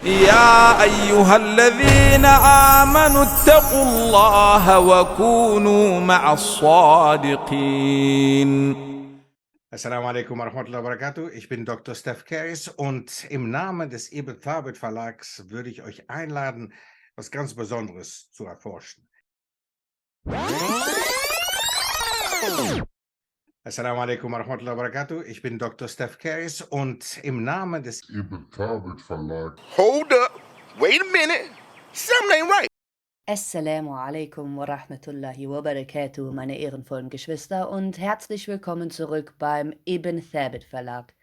يا أيها الذين آمنوا اتقوا الله وكونوا مع الصادقين. Assalamu alaikum warahmatullahi wabarakatuh. Ich bin Dr. Stef Michael und im Namen des Identität Verlags würde ich euch einladen, was ganz Besonderes zu erforschen. Assalamu alaikum warahmatullahi wabarakatuh. Ich bin Dr. Stef Michael und im Namen des Identität Verlag. Hold up. Wait a minute. Something ain't right. Assalamu alaikum wa rahmatullahi wa barakatuh, meine ehrenvollen Geschwister, und herzlich willkommen zurück beim Ibn Thabit Verlag.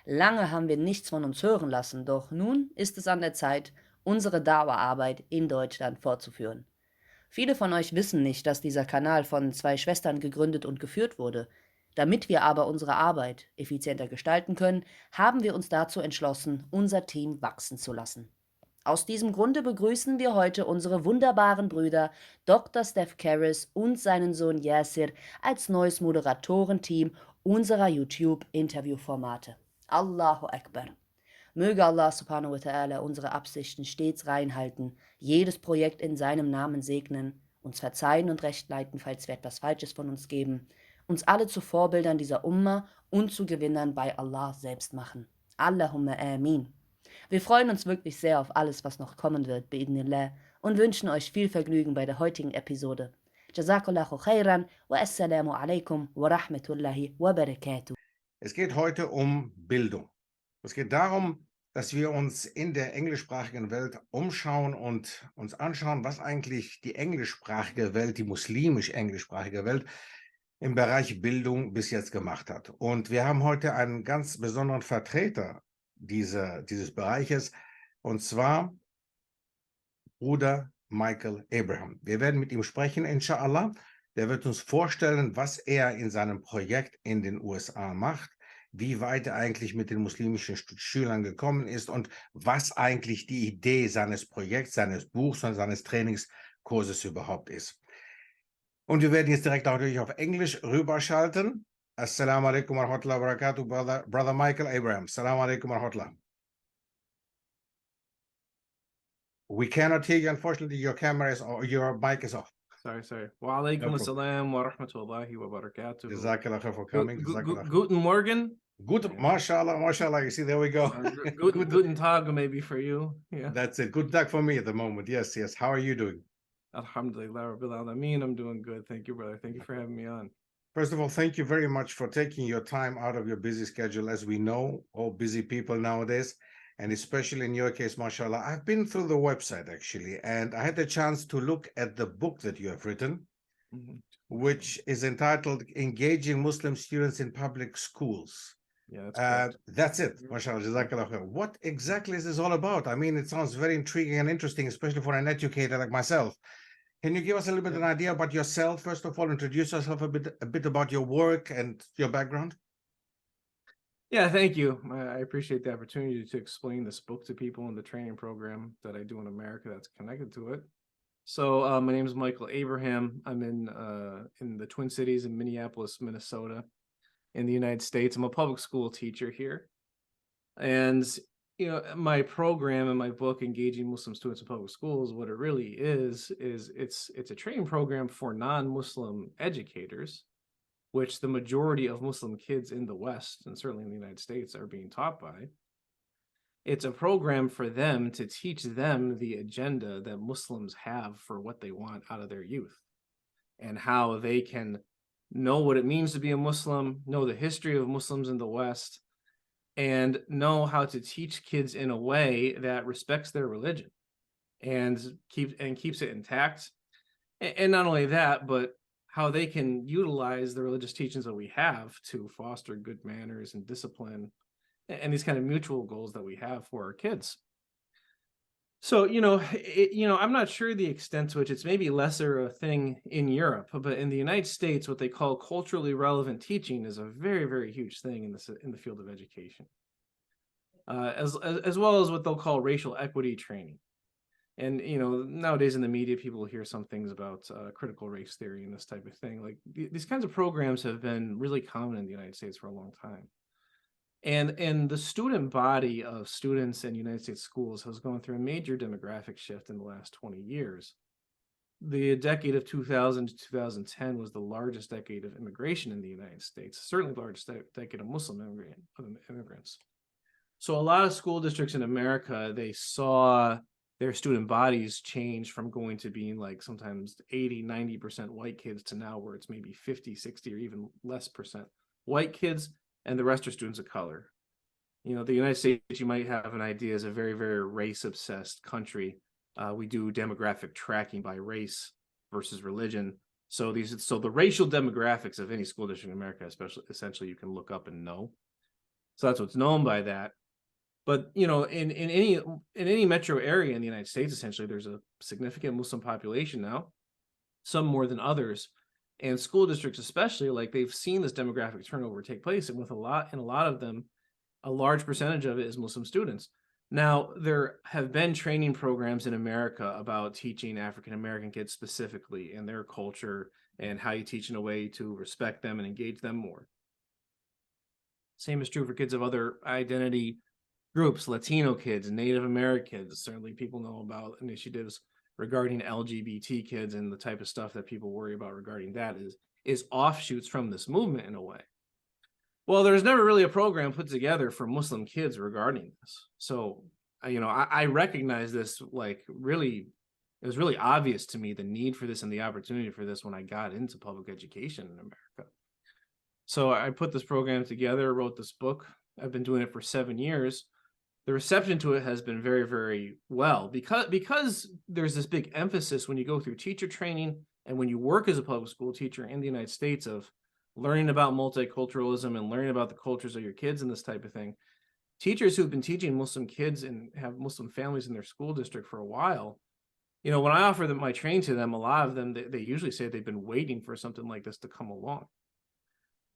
Lange haben wir nichts von uns hören lassen, doch nun ist es an der Zeit, unsere Dawa-Arbeit in Deutschland fortzuführen. Viele von euch wissen nicht, dass dieser Kanal von 2 Schwestern gegründet und geführt wurde. Damit wir aber unsere Arbeit effizienter gestalten können, haben wir uns dazu entschlossen, unser Team wachsen zu lassen. Aus diesem Grunde begrüßen wir heute unsere wunderbaren Brüder Dr. Stef Michael und seinen Sohn Yasir als neues Moderatorenteam unserer YouTube-Interviewformate. Allahu Akbar. Möge Allah subhanahu wa ta'ala unsere Absichten stets reinhalten, jedes Projekt in seinem Namen segnen, uns verzeihen und recht leiten, falls wir etwas Falsches von uns geben, uns alle zu Vorbildern dieser Umma und zu Gewinnern bei Allah selbst machen. Allahumma amin. Wir freuen uns wirklich sehr auf alles, was noch kommen wird, bi'idhnillah, und wünschen euch viel Vergnügen bei der heutigen Episode. Jazakallahu khairan wa assalamu alaikum wa rahmatullahi wa barakatuh. Es geht heute um Bildung. Es geht darum, dass wir uns in der englischsprachigen Welt umschauen und uns anschauen, was eigentlich die englischsprachige Welt, die muslimisch-englischsprachige Welt im Bereich Bildung bis jetzt gemacht hat. Und wir haben heute einen ganz besonderen Vertreter dieses Bereiches, und zwar Bruder Michael Abraham. Wir werden mit ihm sprechen, inshallah. Der wird uns vorstellen, was er in seinem Projekt in den USA macht, wie weit er eigentlich mit den muslimischen Schülern gekommen ist und was eigentlich die Idee seines Projekts, seines Buchs und seines Trainingskurses überhaupt ist. Und wir werden jetzt direkt auch natürlich auf Englisch rüberschalten. Assalamu alaikum wa rahmatullahi wa barakatuh, brother Michael Abraham. Assalamu alaikum wa rahmatullah. We cannot hear you, unfortunately. Your camera is, or your mic is off. Sorry. Wa alaikum assalam wa rahmatullahi wa barakatuh. Jazakallah khair for coming. Guten Morgen. Good, mashallah. You see, there we go. Guten Tag maybe for you. Yeah. That's it. Good luck for me at the moment. Yes. How are you doing? Alhamdulillah rabbil alamin. I'm doing good. Thank you, brother. Thank you for having me on. First of all, thank you very much for taking your time out of your busy schedule. As we know, all busy people nowadays, and especially in your case, mashallah. I've been through the website actually, and I had the chance to look at the book that you have written, which is entitled Engaging Muslim Students in Public Schools. Yeah, that's that's it, mashallah. Jazakallah khair. What exactly is this all about? I mean, it sounds very intriguing and interesting, especially for an educator like myself. Can you give us a little bit of an idea about yourself? First of all, introduce yourself a bit about your work and your background. Yeah, thank you. I appreciate the opportunity to explain this book to people in the training program that I do in America that's connected to it. So my name is Michael Abraham. I'm in the Twin Cities in Minneapolis, Minnesota, in the United States. I'm a public school teacher here. And my program and my book, Engaging Muslim Students in Public Schools, what it really is it's a training program for non-Muslim educators, which the majority of Muslim kids in the West, and certainly in the United States, are being taught by. It's a program for them to teach them the agenda that Muslims have for what they want out of their youth, and how they can know what it means to be a Muslim, know the history of Muslims in the West, and know how to teach kids in a way that respects their religion and keeps it intact. And not only that, but how they can utilize the religious teachings that we have to foster good manners and discipline and these kind of mutual goals that we have for our kids. So, I'm not sure the extent to which it's maybe lesser a thing in Europe, but in the United States, what they call culturally relevant teaching is a very, very huge thing in the field of education, as well as what they'll call racial equity training. And, nowadays in the media, people hear some things about critical race theory and this type of thing. Like these kinds of programs have been really common in the United States for a long time. And the student body of students in United States schools has gone through a major demographic shift in the last 20 years. The decade of 2000 to 2010 was the largest decade of immigration in the United States, certainly the largest decade of Muslim immigrants. So a lot of school districts in America, they saw their student bodies change from going to being like sometimes 80, 90% white kids to now where it's maybe 50, 60, or even less percent white kids, and the rest are students of color. You know, the United States, you might have an idea, is a very, very race-obsessed country. We do demographic tracking by race versus religion. So the racial demographics of any school district in America, essentially you can look up and know. So that's what's known by that. But you know, in any metro area in the United States, essentially, there's a significant Muslim population now, some more than others, and school districts especially, like they've seen this demographic turnover take place, and with a lot of them, a large percentage of it is Muslim students. Now, there have been training programs in America about teaching African American kids specifically and their culture and how you teach in a way to respect them and engage them more. Same is true for kids of other identity groups, Latino kids, Native Americans. Certainly people know about initiatives regarding LGBT kids, and the type of stuff that people worry about regarding that is offshoots from this movement in a way. Well, there's never really a program put together for Muslim kids regarding this. So, you know, I recognize this, like, really, it was really obvious to me, the need for this and the opportunity for this when I got into public education in America. So I put this program together, wrote this book. I've been doing it for 7 years. The reception to it has been very, very well, because there's this big emphasis when you go through teacher training and when you work as a public school teacher in the United States of learning about multiculturalism and learning about the cultures of your kids and this type of thing. Teachers who've been teaching Muslim kids and have Muslim families in their school district for a while, you know, when I offer them my training to them, a lot of them, they usually say they've been waiting for something like this to come along.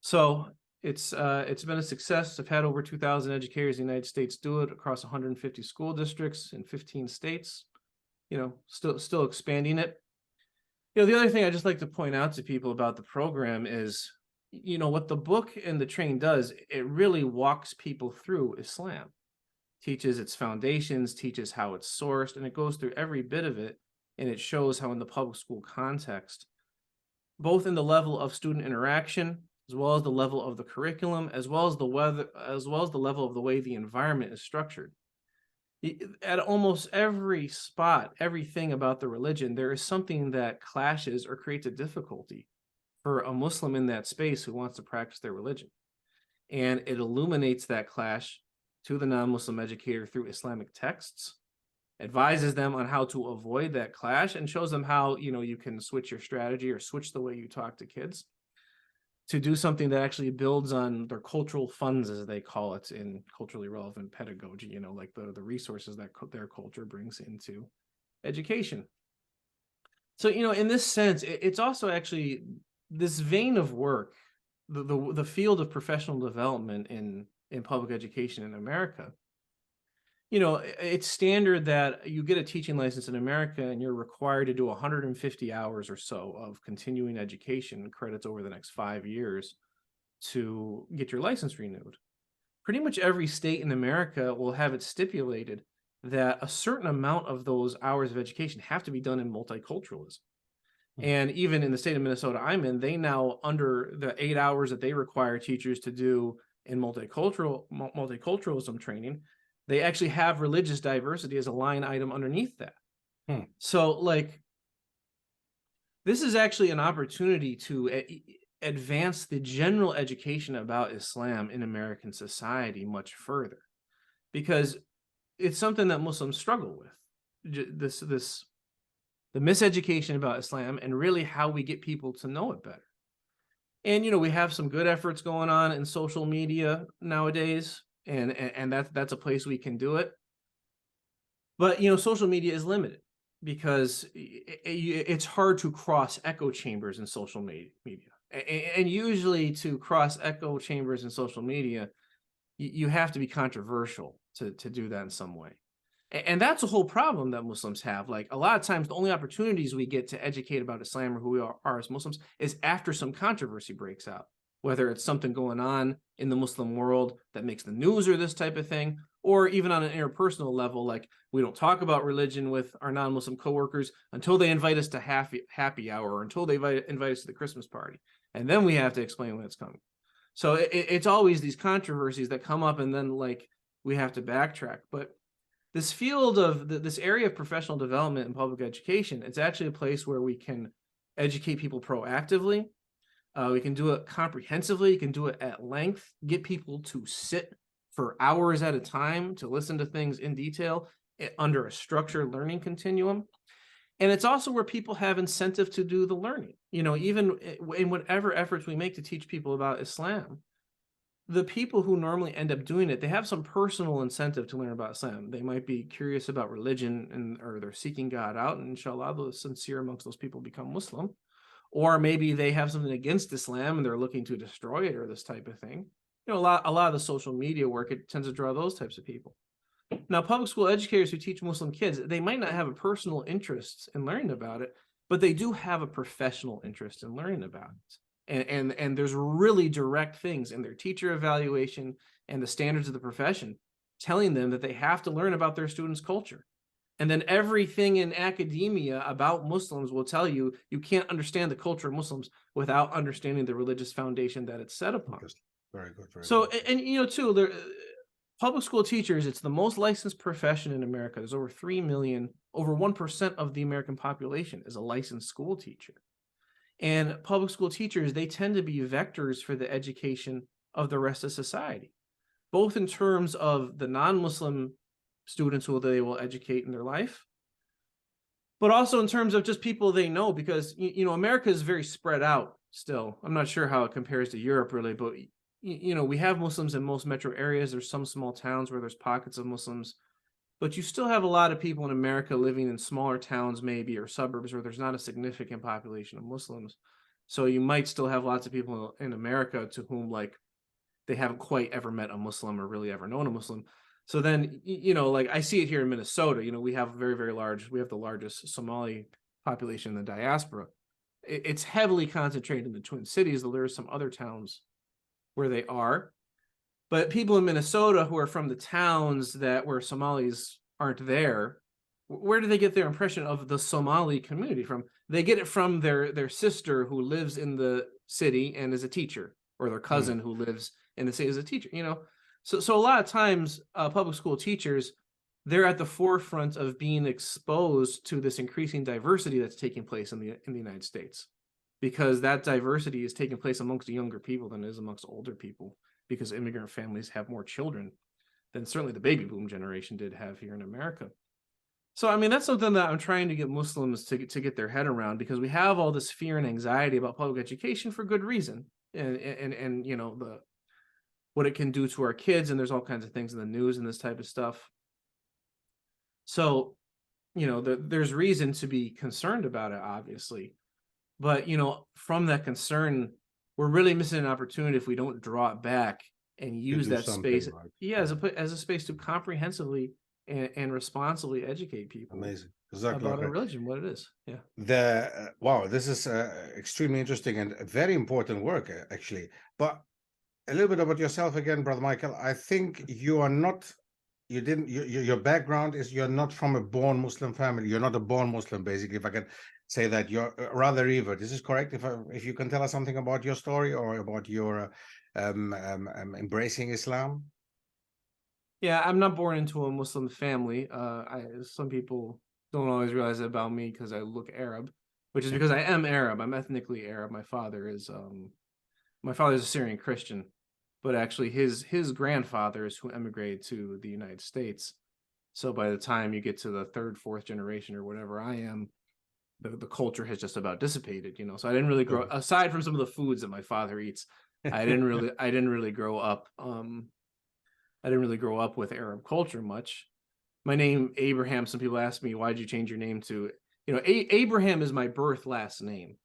So it's been a success. I've had over 2,000 educators in the United States do it across 150 school districts in 15 states, you know, still expanding it. You know, the other thing I just like to point out to people about the program is, you know, what the book and the training does, it really walks people through Islam, teaches its foundations, teaches how it's sourced, and it goes through every bit of it. And it shows how in the public school context, both in the level of student interaction, as well as the level of the curriculum, as well as the level of the way the environment is structured. At almost every spot, everything about the religion, there is something that clashes or creates a difficulty for a Muslim in that space who wants to practice their religion. And it illuminates that clash to the non-Muslim educator through Islamic texts, advises them on how to avoid that clash, and shows them how, you know, you can switch your strategy or switch the way you talk to kids to do something that actually builds on their cultural funds, as they call it in culturally relevant pedagogy, you know, like the resources that their culture brings into education. So, you know, in this sense, it's also actually this vein of work, the field of professional development in public education in America. You know, it's standard that you get a teaching license in America and you're required to do 150 hours or so of continuing education credits over the next 5 years to get your license renewed. Pretty much every state in America will have it stipulated that a certain amount of those hours of education have to be done in multiculturalism. And even in the state of Minnesota I'm in, they now, under the 8 hours that they require teachers to do in multiculturalism training, they actually have religious diversity as a line item underneath that. So, like, this is actually an opportunity to advance the general education about Islam in American society much further, because it's something that Muslims struggle with. The miseducation about Islam and really how we get people to know it better. And, you know, we have some good efforts going on in social media nowadays, and that's a place we can do it. But, you know, social media is limited because it's hard to cross echo chambers in social media. And usually to cross echo chambers in social media, you have to be controversial to do that in some way. And that's a whole problem that Muslims have. Like, a lot of times, the only opportunities we get to educate about Islam or who we are as Muslims is after some controversy breaks out. whether it's something going on in the Muslim world that makes the news or this type of thing, or even on an interpersonal level, like we don't talk about religion with our non-Muslim coworkers until they invite us to happy hour, or until they invite us to the Christmas party. And then we have to explain when it's coming. So it's always these controversies that come up, and then like we have to backtrack. But this field of this area of professional development and public education, it's actually a place where we can educate people proactively. We can do it comprehensively. You can do it at length, get people to sit for hours at a time to listen to things in detail under a structured learning continuum. And it's also where people have incentive to do the learning. You know, even in whatever efforts we make to teach people about Islam, the people who normally end up doing it, they have some personal incentive to learn about Islam. They might be curious about religion, or they're seeking God out, and inshallah, the sincere amongst those people become Muslim. Or maybe they have something against Islam and they're looking to destroy it, or this type of thing. You know, a lot of the social media work, it tends to draw those types of people. Now, public school educators who teach Muslim kids, they might not have a personal interest in learning about it, but they do have a professional interest in learning about it. And there's really direct things in their teacher evaluation and the standards of the profession telling them that they have to learn about their students' culture. And then everything in academia about Muslims will tell you you can't understand the culture of Muslims without understanding the religious foundation that it's set upon. Very good. So, and you know, too, public school teachers, it's the most licensed profession in America. There's over 3 million, over 1% of the American population is a licensed school teacher. And public school teachers, they tend to be vectors for the education of the rest of society, both in terms of the non-Muslim students who they will educate in their life, but also in terms of just people they know, because, you know, America is very spread out still. I'm not sure how it compares to Europe really, but, you know, we have Muslims in most metro areas. There's some small towns where there's pockets of Muslims, but you still have a lot of people in America living in smaller towns maybe, or suburbs where there's not a significant population of Muslims. So you might still have lots of people in America to whom, like, they haven't quite ever met a Muslim or really ever known a Muslim. So then, you know, like I see it here in Minnesota, you know, we have we have the largest Somali population in the diaspora. It's heavily concentrated in the Twin Cities, though there are some other towns where they are. But people in Minnesota who are from the towns where Somalis aren't there, where do they get their impression of the Somali community from? They get it from their sister who lives in the city and is a teacher, or their cousin who lives in the city as a teacher, you know? So a lot of times, public school teachers, they're at the forefront of being exposed to this increasing diversity that's taking place in the United States, because that diversity is taking place amongst younger people than it is amongst older people, because immigrant families have more children than certainly the baby boom generation did have here in America. So, I mean, that's something that I'm trying to get Muslims to get their head around, because we have all this fear and anxiety about public education for good reason, and you know, what it can do to our kids, and there's all kinds of things in the news and this type of stuff. So, you know, there's reason to be concerned about it, obviously. But, you know, from that concern, we're really missing an opportunity if we don't draw it back and use that space, right, as a space to comprehensively and responsibly educate people. Amazing. About a religion, what it is. Yeah. Wow, this is extremely interesting and very important work, actually. But a little bit about yourself again, Brother Michael. I think you are not, your background is you're not from a born Muslim family. You're not a born Muslim, basically, if I can say that. You're rather revert. This is correct? If you can tell us something about your story or about your embracing Islam? Yeah, I'm not born into a Muslim family. Some people don't always realize that about me because I look Arab, which is because I am Arab. I'm ethnically Arab. My father is a Syrian Christian, but actually his grandfathers who emigrated to the United States. So by the time you get to the third, fourth generation or whatever I am, the culture has just about dissipated, you know. So I didn't really grow, aside from some of the foods that my father eats, I didn't really grow up. I didn't really grow up with Arab culture much. My name Abraham. Some people ask me, why'd you change your name to, you know, Abraham is my birth last name.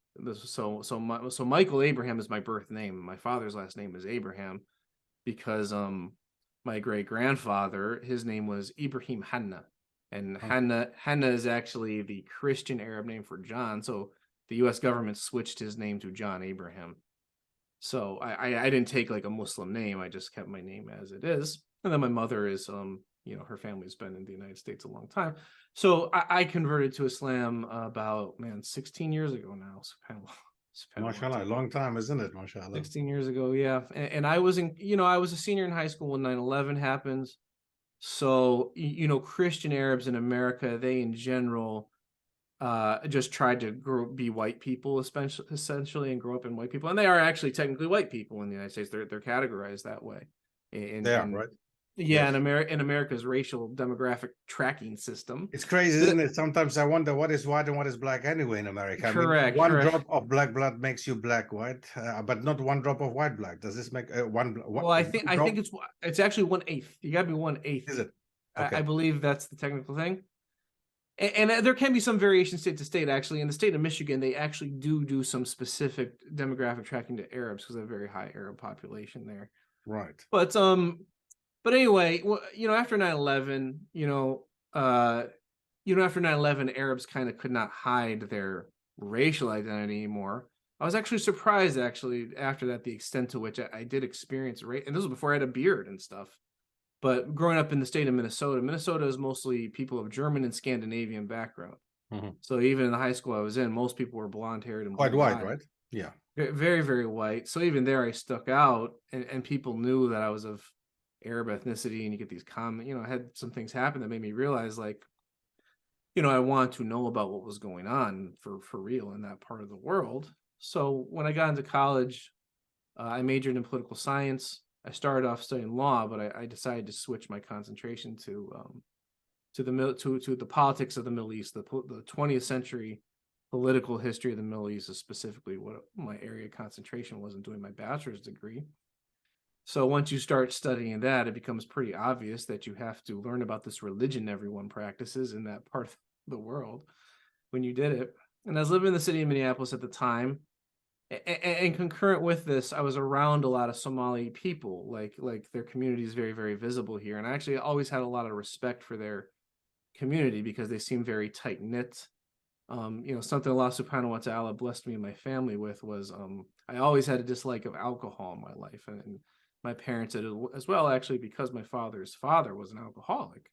So Michael Abraham is my birth name. My father's last name is Abraham because my great grandfather, his name was Ibrahim Hanna, and Hanna is actually the Christian Arab name for John. So the U.S. government switched his name to John Abraham. So I didn't take like a Muslim name. I just kept my name as it is. And then my mother is, her family's been in the United States a long time. So I converted to Islam about, 16 years ago now. MashaAllah, a long time, isn't it? MashaAllah. 16 years ago, yeah. And I was I was a senior in high school when 9/11 happened. So, Christian Arabs in America, they in general just tried to be white people essentially and grow up in white people. And they are actually technically white people in the United States. They're categorized that way. They are, right? Yeah, Yes. in America's racial demographic tracking system. It's crazy, isn't it? Sometimes I wonder what is white and what is black anyway in America. Correct. One drop of black blood makes you black white, but not one drop of white blood. Does this make one? Well, I think it's actually 1/8. You got to be 1/8. Is it? Okay. I believe that's the technical thing. And there can be some variation state to state. Actually, in the state of Michigan, they actually do some specific demographic tracking to Arabs because they have a very high Arab population there. Right. But anyway, after 9/11, after 9/11, Arabs kind of could not hide their racial identity anymore. I was actually surprised, after that, the extent to which I did experience race. And this was before I had a beard and stuff. But growing up in the state of Minnesota is mostly people of German and Scandinavian background. Mm-hmm. So even in the high school I was in, most people were blonde-haired and quite white, right? Yeah. Very, very white. So even there I stuck out, and people knew that I was of Arab ethnicity, and you get these comments, I had some things happen that made me realize, like, I want to know about what was going on for real in that part of the world. So when I got into college, I majored in political science. I started off studying law, but I decided to switch my concentration to the politics of the Middle East. The 20th century political history of the Middle East is specifically what my area of concentration was in doing my bachelor's degree. So once you start studying that, it becomes pretty obvious that you have to learn about this religion everyone practices in that part of the world when you did it. And I was living in the city of Minneapolis at the time. And concurrent with this, I was around a lot of Somali people, like their community is very, very visible here. And I actually always had a lot of respect for their community because they seem very tight knit. Something Allah subhanahu wa ta'ala blessed me and my family with was I always had a dislike of alcohol in my life. And my parents did as well, actually, because my father's father was an alcoholic.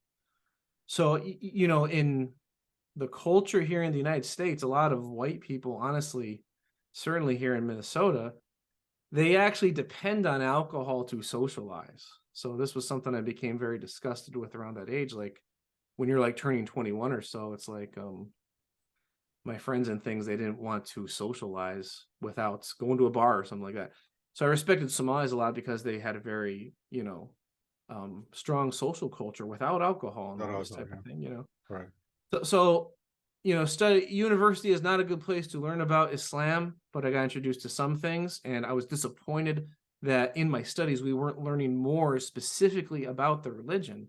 So, in the culture here in the United States, a lot of white people, honestly, certainly here in Minnesota, they actually depend on alcohol to socialize. So this was something I became very disgusted with around that age. Like when you're like turning 21 or so, it's like my friends and things, they didn't want to socialize without going to a bar or something like that. So I respected Somalis a lot because they had a very, strong social culture without alcohol and all this type of thing, Right. So university is not a good place to learn about Islam, but I got introduced to some things, and I was disappointed that in my studies we weren't learning more specifically about the religion.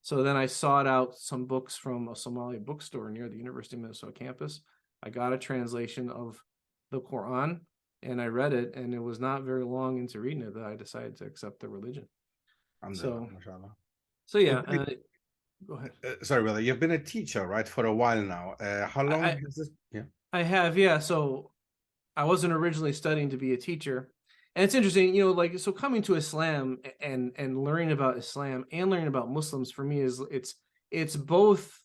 So then I sought out some books from a Somali bookstore near the University of Minnesota campus. I got a translation of the Quran, and I read it, and it was not very long into reading it that I decided to accept the religion. So yeah. Go ahead. Sorry, brother. You've been a teacher, right, for a while now. How long is this? Yeah. I have, yeah. So I wasn't originally studying to be a teacher. And it's interesting, so coming to Islam and learning about Islam and learning about Muslims for me is it's both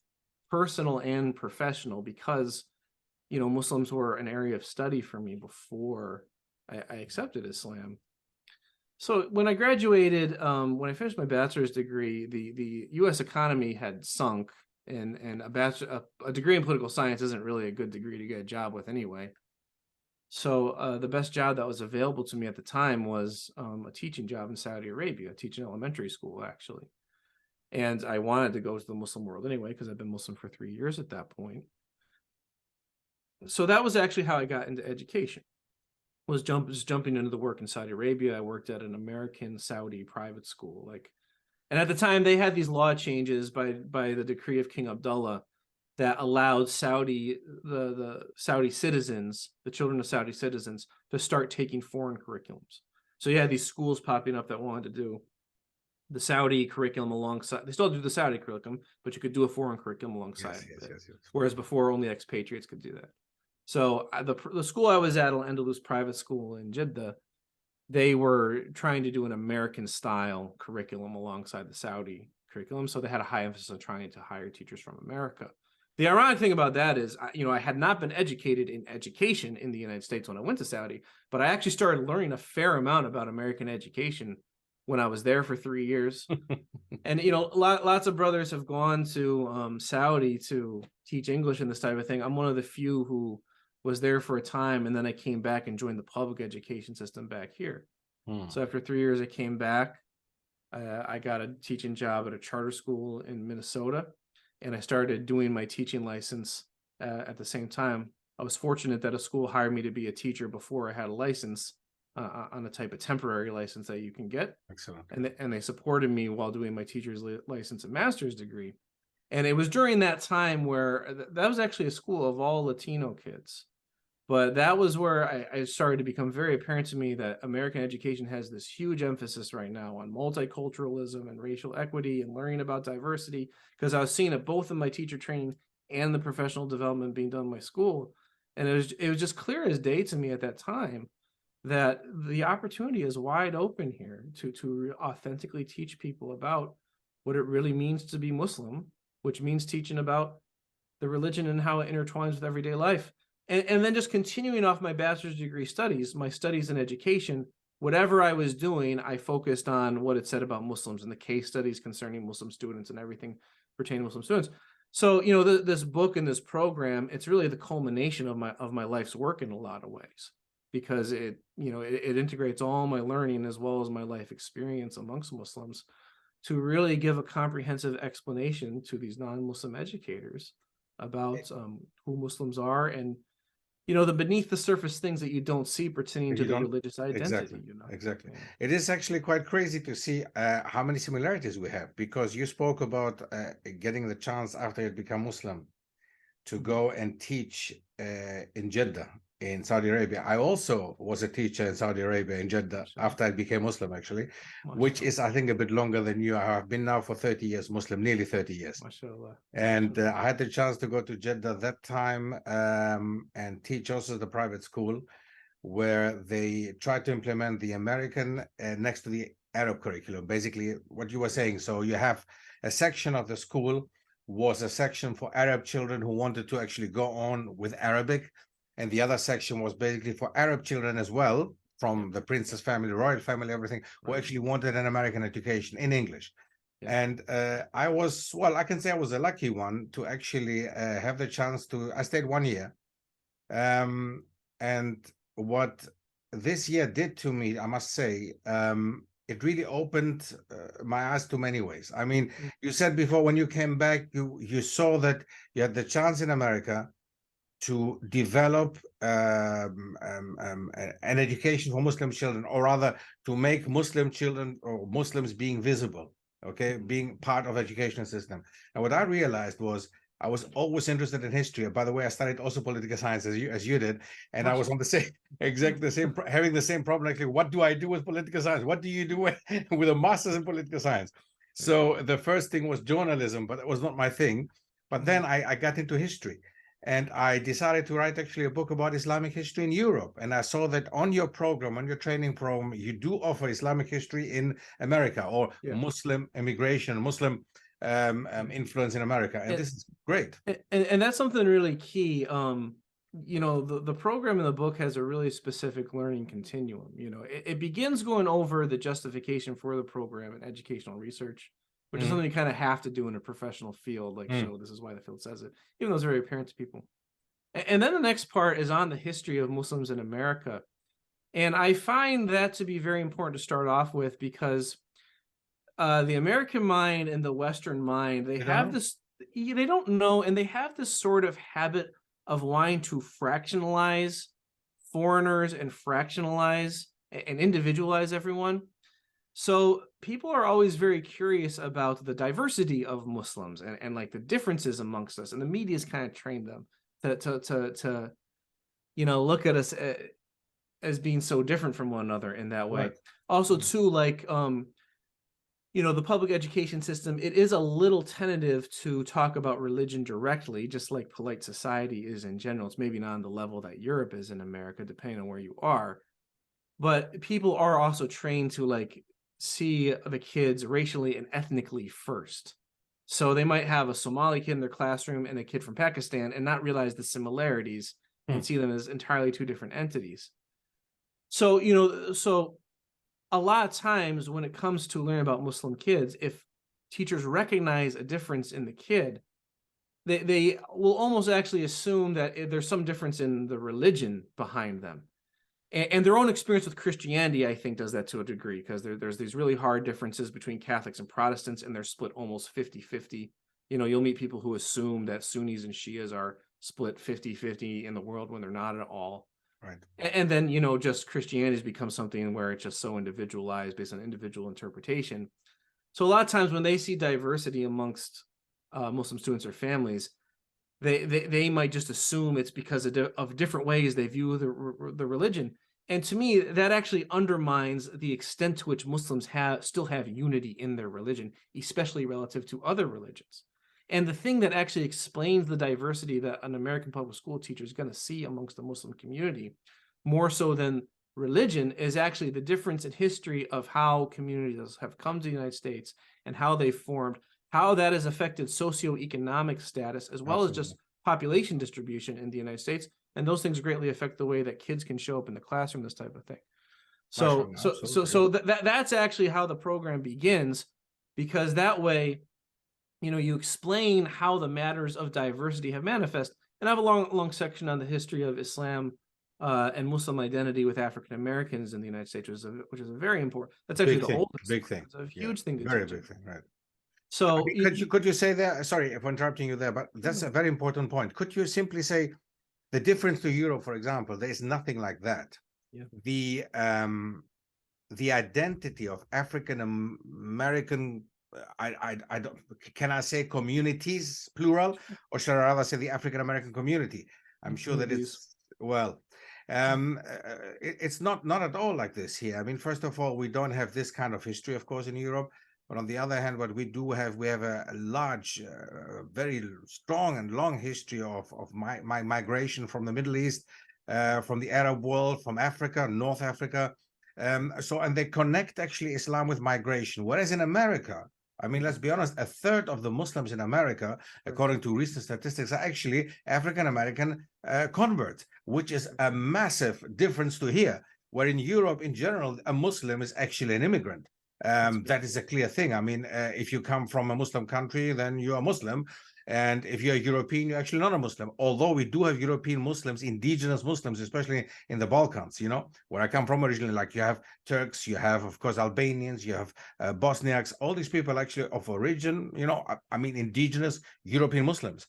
personal and professional because, Muslims were an area of study for me before I accepted Islam. So when I graduated, when I finished my bachelor's degree, the U.S. economy had sunk, and a degree in political science isn't really a good degree to get a job with anyway. So the best job that was available to me at the time was a teaching job in Saudi Arabia, teaching elementary school, actually. And I wanted to go to the Muslim world anyway, because I've been Muslim for 3 years at that point. So that was actually how I got into education. Was jumping into the work in Saudi Arabia. I worked at an American Saudi private school, and at the time they had these law changes by the decree of King Abdullah that allowed the Saudi citizens, the children of Saudi citizens, to start taking foreign curriculums. So you had these schools popping up that wanted to do the Saudi curriculum alongside. They still do the Saudi curriculum, but you could do a foreign curriculum alongside it. Yes. Whereas before only expatriates could do that. So the school I was at, Al-Andalus private school in Jeddah, they were trying to do an American style curriculum alongside the Saudi curriculum. So they had a high emphasis on trying to hire teachers from America. The ironic thing about that is, I had not been educated in education in the United States when I went to Saudi, but I actually started learning a fair amount about American education when I was there for 3 years. And, lots of brothers have gone to Saudi to teach English and this type of thing. I'm one of the few who was there for a time, and then I came back and joined the public education system back here. So after 3 years, I came back. I got a teaching job at a charter school in Minnesota, and I started doing my teaching license at the same time. I was fortunate that a school hired me to be a teacher before I had a license, on a type of temporary license that you can get. Excellent. And they supported me while doing my teacher's license and master's degree. And it was during that time where that was actually a school of all Latino kids. But that was where I started to become very apparent to me that American education has this huge emphasis right now on multiculturalism and racial equity and learning about diversity, because I was seeing it both in my teacher training and the professional development being done in my school. And it was just clear as day to me at that time that the opportunity is wide open here to authentically teach people about what it really means to be Muslim, which means teaching about the religion and how it intertwines with everyday life. And then just continuing off my bachelor's degree studies, my studies in education, whatever I was doing, I focused on what it said about Muslims and the case studies concerning Muslim students and everything pertaining to Muslim students. So, this book and this program, it's really the culmination of my life's work in a lot of ways, because it integrates all my learning as well as my life experience amongst Muslims to really give a comprehensive explanation to these non-Muslim educators about who Muslims are and the beneath the surface things that you don't see pertaining to the religious identity. Exactly. It is actually quite crazy to see how many similarities we have, because you spoke about getting the chance after you become Muslim to go and teach in Jeddah in Saudi Arabia. I also was a teacher in Saudi Arabia, in Jeddah, after I became Muslim, actually, which is, I think, a bit longer than you. I have been now for 30 years Muslim, nearly 30 years. And I had the chance to go to Jeddah that time and teach also the private school, where they tried to implement the American next to the Arab curriculum, basically what you were saying. So you have a section of the school was a section for Arab children who wanted to actually go on with Arabic. And the other section was basically for Arab children as well, from the princess family, royal family, everything, who actually wanted an American education in English. And I can say I was a lucky one to actually have the chance I stayed 1 year. And what this year did to me, I must say, it really opened my eyes to many ways. I mean, you said before, when you came back, you saw that you had the chance in America to develop an education for Muslim children, or rather to make Muslim children or Muslims being visible, being part of educational system. And what I realized was I was always interested in history. By the way, I studied also political science as you did, and I was on exactly the same, having the same problem. Actually, what do I do with political science? What do you do with a master's in political science? So the first thing was journalism, but it was not my thing. But then I got into history. And I decided to write actually a book about Islamic history in Europe. And I saw that on your program, on your training program, you do offer Islamic history in America, or Muslim immigration, Muslim influence in America. And this is great. And that's something really key. The program in the book has a really specific learning continuum. It begins going over the justification for the program and educational research, which is something you kind of have to do in a professional field, like show this is why the field says it, even though it's very apparent to people. And then the next part is on the history of Muslims in America. And I find that to be very important to start off with, because the American mind and the Western mind, they don't know, and they have this sort of habit of wanting to fractionalize foreigners and fractionalize and individualize everyone. So people are always very curious about the diversity of Muslims and like the differences amongst us, and the media's kind of trained them to look at us as being so different from one another in that way. Right. Also, too, like the public education system, it is a little tentative to talk about religion directly, just like polite society is in general. It's maybe not on the level that Europe is in America, depending on where you are. but people are also trained to like see the kids racially and ethnically first. So they might have a Somali kid in their classroom and a kid from Pakistan and not realize the similarities and see them as entirely two different entities. So, you know, so a lot of times when it comes to learning about Muslim kids, if teachers recognize a difference in the kid, they will almost actually assume that there's some difference in the religion behind them. And their own experience with Christianity, I think, does that to a degree, because there's these really hard differences between Catholics and Protestants, and they're split almost 50-50. You know, you'll meet people who assume that Sunnis and Shias are split 50-50 in the world when they're not at all. Right. And then, you know, just Christianity has become something where it's just so individualized based on individual interpretation. So a lot of times when they see diversity amongst Muslim students or families, they might just assume it's because of different ways they view the religion. And to me, that actually undermines the extent to which Muslims still have unity in their religion, especially relative to other religions. And the thing that actually explains the diversity that an American public school teacher is going to see amongst the Muslim community, more so than religion, is actually the difference in history of how communities have come to the United States and how they formed, how that has affected socioeconomic status, as well as just population distribution in the United States. And those things greatly affect the way that kids can show up in the classroom, this type of thing. So that's actually how the program begins, because that way, you know, you explain how the matters of diversity have manifest. And I have a long section on the history of Islam and Muslim identity with African Americans in the United States, which is a very important. That's actually the oldest big thing. It's a huge thing. Very big thing, right? So could you say that? Sorry if I'm interrupting you there, but that's a very important point. Could you simply say the difference to Europe, for example? There is nothing like that. Yeah. The identity of African American, I don't, can I say communities plural, or should I rather say the African American community? I'm sure that it's it's not at all like this here. I mean, first of all, we don't have this kind of history, of course, in Europe. But on the other hand, what we do have, we have a large, very strong and long history of migration from the Middle East, from the Arab world, from Africa, North Africa. And they connect actually Islam with migration. Whereas in America, I mean, let's be honest, a third of the Muslims in America, according to recent statistics, are actually African-American converts, which is a massive difference to here, where in Europe, in general, a Muslim is actually an immigrant. That is a clear thing. I mean, if you come from a Muslim country, then you are Muslim. And if you're European, you're actually not a Muslim. Although we do have European Muslims, indigenous Muslims, especially in the Balkans, you know, where I come from originally. Like you have Turks, you have, of course, Albanians, you have Bosniaks, all these people actually of origin, you know, I mean, indigenous European Muslims.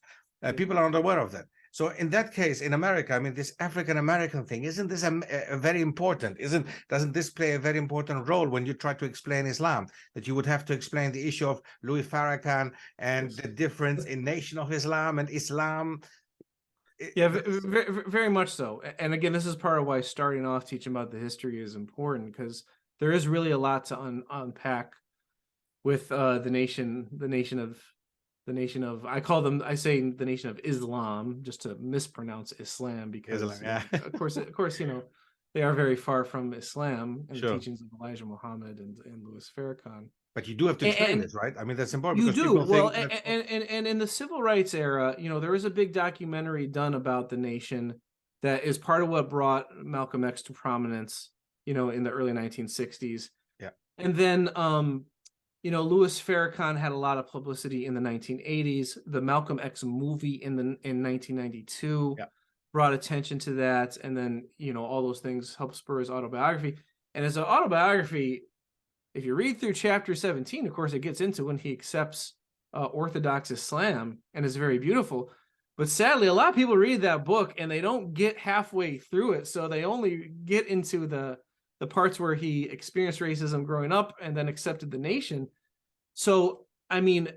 People are not aware of that. So in that case, in America, I mean, this African-American thing, isn't this a very important, doesn't this play a very important role when you try to explain Islam, that you would have to explain the issue of Louis Farrakhan and the difference in Nation of Islam and Islam? Yeah, very much so. And again, this is part of why starting off teaching about the history is important, because there is really a lot to unpack with the nation of, I say the nation of Islam, just to mispronounce Islam, because of course, you know, they are very far from Islam and the teachings of Elijah Muhammad and Louis Farrakhan. But you do have to explain this, right? I mean, that's important. You do. Well, and in the civil rights era, you know, there was a big documentary done about the nation that is part of what brought Malcolm X to prominence, you know, in the early 1960s. Yeah. And then, you know, Louis Farrakhan had a lot of publicity in the 1980s. The Malcolm X movie in 1992 brought attention to that. And then, you know, all those things helped spur his autobiography. And as an autobiography, if you read through chapter 17, of course, it gets into when he accepts Orthodox Islam, and it's very beautiful. But sadly, a lot of people read that book and they don't get halfway through it. So they only get into the parts where he experienced racism growing up and then accepted the nation. So, I mean,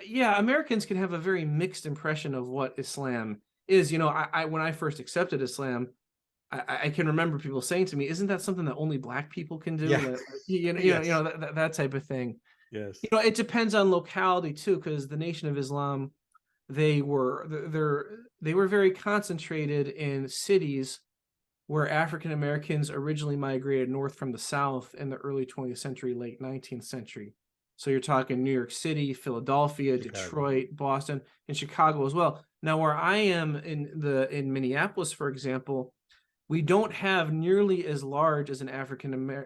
yeah, Americans can have a very mixed impression of what Islam is. You know, I when I first accepted Islam, I can remember people saying to me, "Isn't that something that only Black people can do?" Yeah. You know, that type of thing. Yes. You know, it depends on locality too, because the Nation of Islam, they were very concentrated in cities where African Americans originally migrated north from the South in the early 20th century, late 19th century. So you're talking New York City, Philadelphia, Detroit, Boston, and Chicago as well. Now, where I am in Minneapolis, for example, we don't have nearly as large as an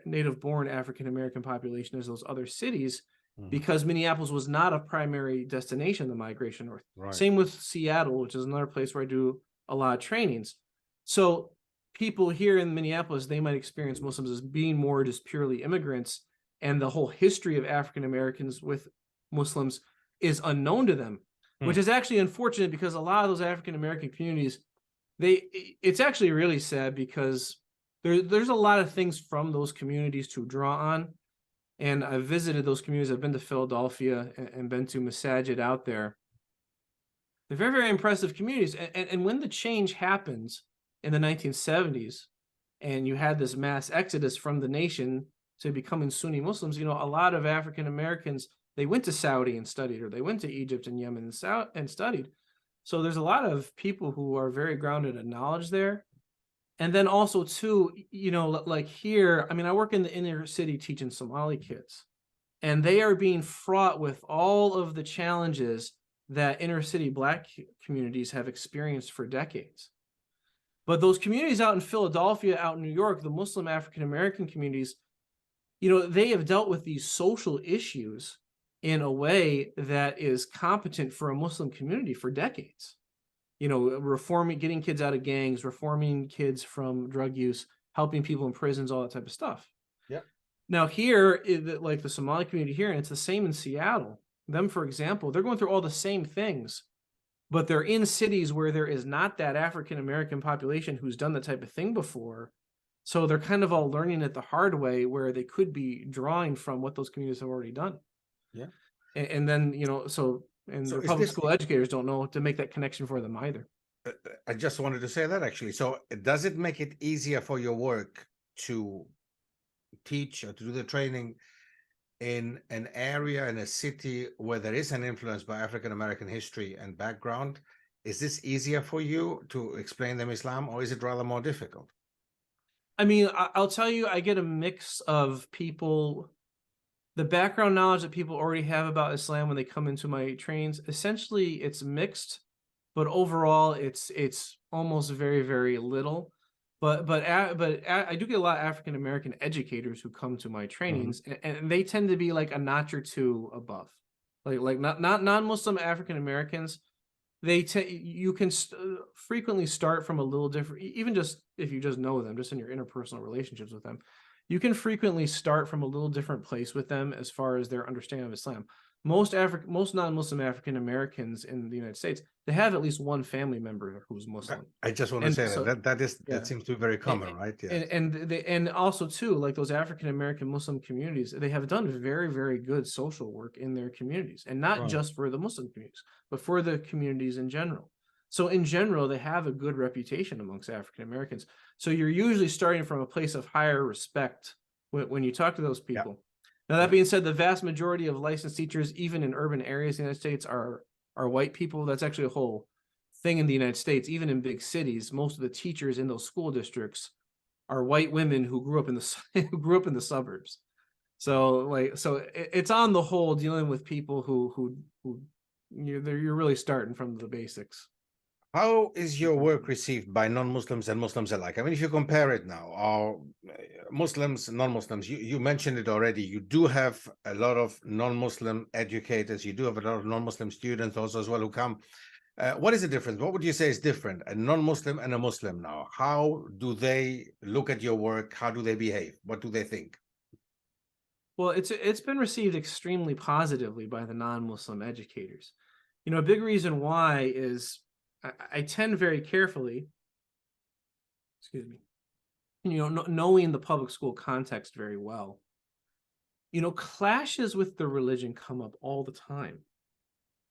native-born African-American population as those other cities, because Minneapolis was not a primary destination of the migration north. Right. Same with Seattle, which is another place where I do a lot of trainings. So people here in Minneapolis, they might experience Muslims as being more just purely immigrants, and the whole history of African Americans with Muslims is unknown to them, which is actually unfortunate, because a lot of those African American communities, it's actually really sad, because there's a lot of things from those communities to draw on. And I've visited those communities. I've been to Philadelphia and been to Masajid out there. They're very, very impressive communities. And when the change happens in the 1970s, and you had this mass exodus from the nation to becoming Sunni Muslims, a lot of African Americans, they went to Saudi and studied, or they went to Egypt and Yemen and studied. So there's a lot of people who are very grounded in knowledge there. And then also too, like here, I mean, I work in the inner city teaching Somali kids, and they are being fraught with all of the challenges that inner city Black communities have experienced for decades. But those communities out in Philadelphia, out in New York, the Muslim African American communities, they have dealt with these social issues in a way that is competent for a Muslim community for decades. Reforming, getting kids out of gangs, reforming kids from drug use, helping people in prisons, all that type of stuff. Yeah. Now here, like the Somali community here, and it's the same in Seattle. Them, for example, they're going through all the same things, but they're in cities where there is not that African American population who's done that type of thing before. So they're kind of all learning it the hard way, where they could be drawing from what those communities have already done. Yeah. And then, and the public school educators don't know to make that connection for them either. I just wanted to say that, actually. So does it make it easier for your work to teach or to do the training in an area, in a city where there is an influence by African American history and background? Is this easier for you to explain them Islam, or is it rather more difficult? I mean, I'll tell you, I get a mix of people. The background knowledge that people already have about Islam when they come into my trainings, essentially it's mixed, but overall it's almost very, very little. But I do get a lot of African American educators who come to my trainings, and they tend to be like a notch or two above, like not non-Muslim African Americans. You can frequently start from a little different, even just if you just know them, just in your interpersonal relationships with them. You can frequently start from a little different place with them as far as their understanding of Islam. Most non-Muslim African Americans in the United States, they have at least one family member who's Muslim. I just want to say that seems to be very common, right? Yeah. And also too, like those African American Muslim communities, they have done very, very good social work in their communities, and not just for the Muslim communities, but for the communities in general. So in general, they have a good reputation amongst African Americans. So you're usually starting from a place of higher respect when you talk to those people. Yeah. Now, that being said, the vast majority of licensed teachers, even in urban areas in the United States, are white people. That's actually a whole thing in the United States. Even in big cities, most of the teachers in those school districts are white women who grew up in the suburbs. So it's on the whole dealing with people who you're really starting from the basics. How is your work received by non-Muslims and Muslims alike? I mean, if you compare it now, or Muslims, non-Muslims, you mentioned it already. You do have a lot of non-Muslim educators. You do have a lot of non-Muslim students also as well who come. What is the difference? What would you say is different? A non-Muslim and a Muslim now. How do they look at your work? How do they behave? What do they think? Well, it's been received extremely positively by the non-Muslim educators. A big reason why is I tend very carefully, knowing the public school context very well, clashes with the religion come up all the time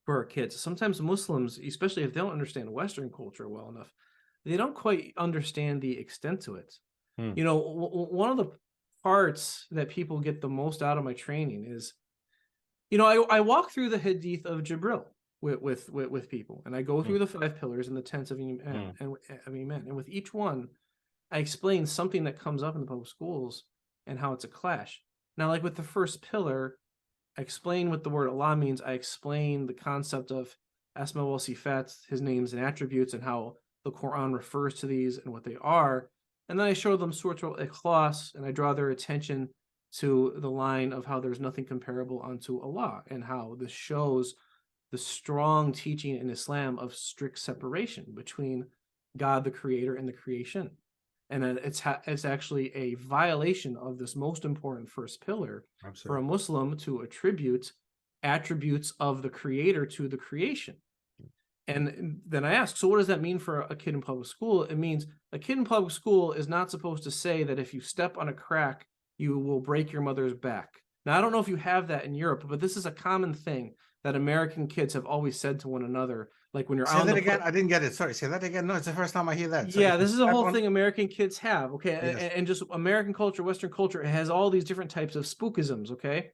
for our kids. Sometimes Muslims, especially if they don't understand Western culture well enough, they don't quite understand the extent to it. One of the parts that people get the most out of my training is, I walk through the Hadith of Jibril with people, and I go through the 5 pillars and the tenets of Iman, and with each one, I explain something that comes up in the public schools and how it's a clash. Now, like with the first pillar, I explain what the word Allah means. I explain the concept of al-Asma, was-Sifat, his names and attributes, and how the Quran refers to these and what they are. And then I show them Sura Al-Ikhlas, and I draw their attention to the line of how there's nothing comparable unto Allah, and how this shows the strong teaching in Islam of strict separation between God, the creator, and the creation. And it's actually a violation of this most important first pillar for a Muslim to attribute attributes of the creator to the creation. And then I ask, so what does that mean for a kid in public school? It means a kid in public school is not supposed to say that if you step on a crack, you will break your mother's back. Now, I don't know if you have that in Europe, but this is a common thing that American kids have always said to one another. Like when you're Say that again. I didn't get it. Sorry. Say that again. No, it's the first time I hear that. So yeah, this is a whole thing American kids have. Okay. Yes. And just American culture, Western culture, it has all these different types of spookisms. Okay.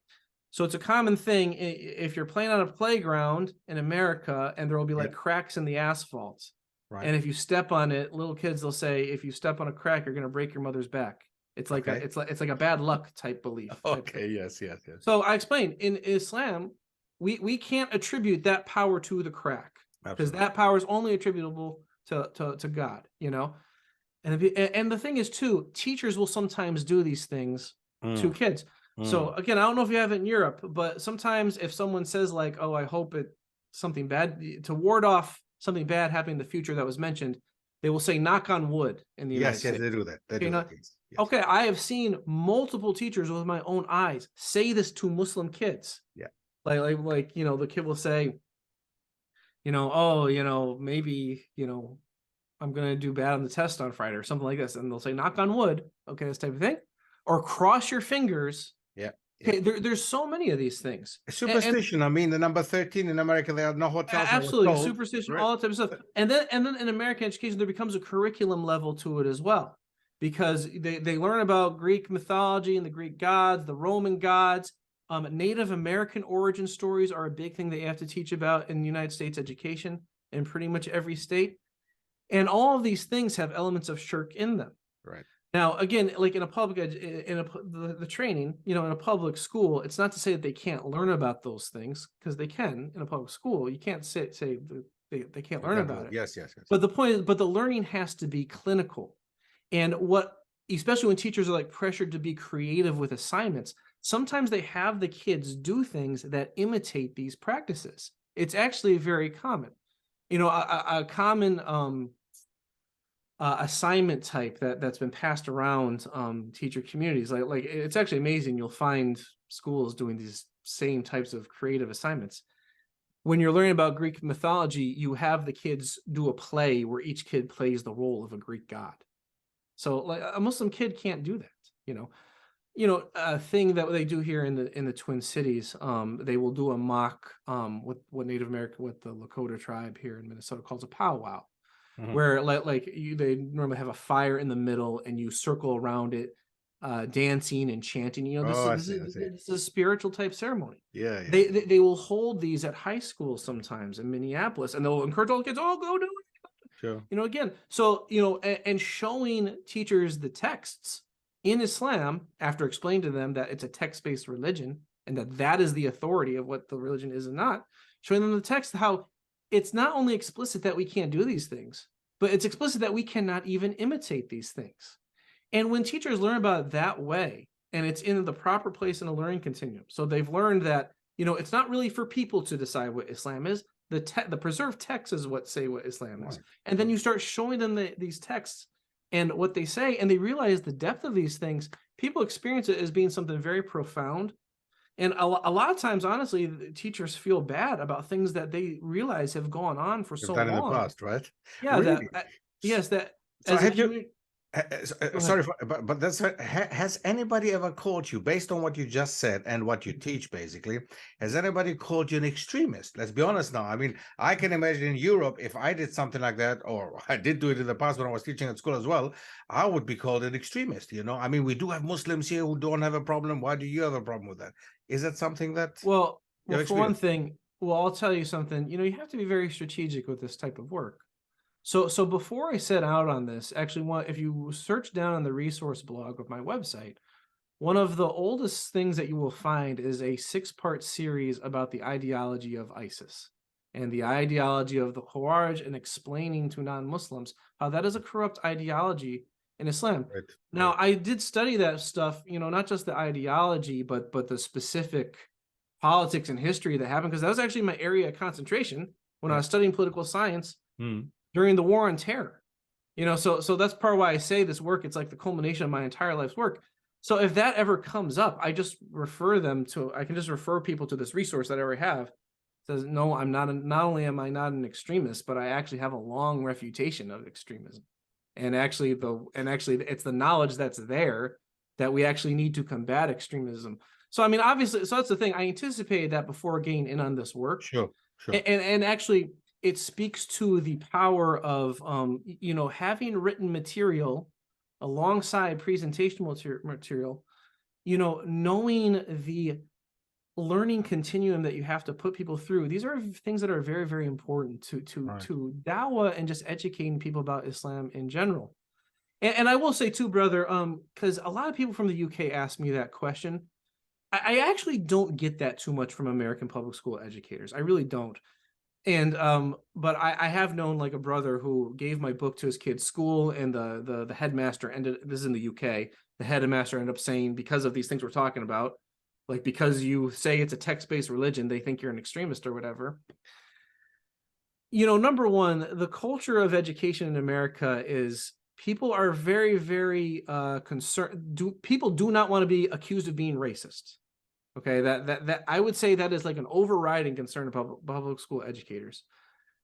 So it's a common thing if you're playing on a playground in America and there will be like cracks in the asphalt. Right. And if you step on it, little kids, they'll say, if you step on a crack, you're going to break your mother's back. It's like it's like a bad luck type belief. Okay. Yes. So I explained in Islam, we can't attribute that power to the crack, because that power is only attributable to God, you know. And the thing is too, teachers will sometimes do these things to kids. So again, I don't know if you have it in Europe, but sometimes if someone says like, "Oh, I hope something bad," to ward off something bad happening in the future that was mentioned, they will say "knock on wood" in the United States. Yes, they do that. They do that. Yes. Okay, I have seen multiple teachers with my own eyes say this to Muslim kids. Yeah. Like you know, the kid will say, you know, oh, you know, maybe, you know, I'm gonna do bad on the test on Friday or something like this, and they'll say knock on wood, okay, this type of thing, or cross your fingers. Yeah. Okay, there's so many of these things. Superstition. I mean, the number 13 in America, there are no hotels. Absolutely, superstition, all that type of stuff. And then in American education, there becomes a curriculum level to it as well, because they learn about Greek mythology and the Greek gods, the Roman gods. Native American origin stories are a big thing that you have to teach about in the United States education in pretty much every state. And all of these things have elements of shirk in them. Right. Now, again, like in a public, the training, you know, in a public school, it's not to say that they can't learn about those things, because they can in a public school. You can't say they can't learn about it. Yes. But the point is, the learning has to be clinical. And especially when teachers are like pressured to be creative with assignments, sometimes they have the kids do things that imitate these practices. It's actually very common. You know, a common assignment type that's been passed around teacher communities. Like it's actually amazing. You'll find schools doing these same types of creative assignments. When you're learning about Greek mythology, you have the kids do a play where each kid plays the role of a Greek god. So like a Muslim kid can't do that, you know. A thing that they do here in the Twin Cities, they will do a mock with what Native American, what the Lakota tribe here in Minnesota calls a powwow, where they normally have a fire in the middle and you circle around it, dancing and chanting. You know, this is a spiritual type ceremony. Yeah. They will hold these at high school sometimes in Minneapolis, and they'll encourage all the kids, "Oh, go do it." Sure. You know, again, so you know, and showing teachers the texts in Islam, after explaining to them that it's a text-based religion and that is the authority of what the religion is and not, showing them the text, how it's not only explicit that we can't do these things, but it's explicit that we cannot even imitate these things. And when teachers learn about it that way, and it's in the proper place in a learning continuum, so they've learned that, you know, it's not really for people to decide what Islam is. The preserved texts is what say what Islam is. And then you start showing them these texts and what they say, and they realize the depth of these things. People experience it as being something very profound. And a lot of times, honestly, the teachers feel bad about things that they realize have gone on for so long. In the past, right? Yeah. Really? Sorry, but that's has anybody ever called you, based on what you just said and what you teach, basically, has anybody called you an extremist? Let's be honest now. I mean, I can imagine in Europe, if I did something like that, or I did do it in the past when I was teaching at school as well, I would be called an extremist. You know, I mean, we do have Muslims here who don't have a problem. Why do you have a problem with that? Is that something that? Well, for one thing, I'll tell you something. You know, you have to be very strategic with this type of work. So before I set out on this, actually, if you search down on the resource blog of my website, one of the oldest things that you will find is a 6-part series about the ideology of ISIS and the ideology of the Khawarij, and explaining to non-Muslims how that is a corrupt ideology in Islam. Right. Now, I did study that stuff, not just the ideology, but the specific politics and history that happened, because that was actually my area of concentration when I was studying political science during the War on Terror. So that's part of why I say this work, it's like the culmination of my entire life's work. So if that ever comes up, I can just refer people to this resource that I already have. It says, no, I'm not only am I not an extremist, but I actually have a long refutation of extremism. And actually it's the knowledge that's there that we actually need to combat extremism. So, I mean, obviously, so that's the thing. I anticipated that before getting in on this work. Sure. And actually, it speaks to the power of, having written material alongside presentation material, knowing the learning continuum that you have to put people through. These are things that are very, very important to Dawa and just educating people about Islam in general. And I will say too, brother, because a lot of people from the UK ask me that question. I actually don't get that too much from American public school educators. I really don't. And but I have known like a brother who gave my book to his kid's school, and the headmaster this is in the UK, the headmaster ended up saying, because of these things we're talking about, like, because you say it's a text-based religion, they think you're an extremist or whatever. Number one, the culture of education in America is people are very, very concerned. People do not want to be accused of being racist. Okay, that I would say that is like an overriding concern of public school educators.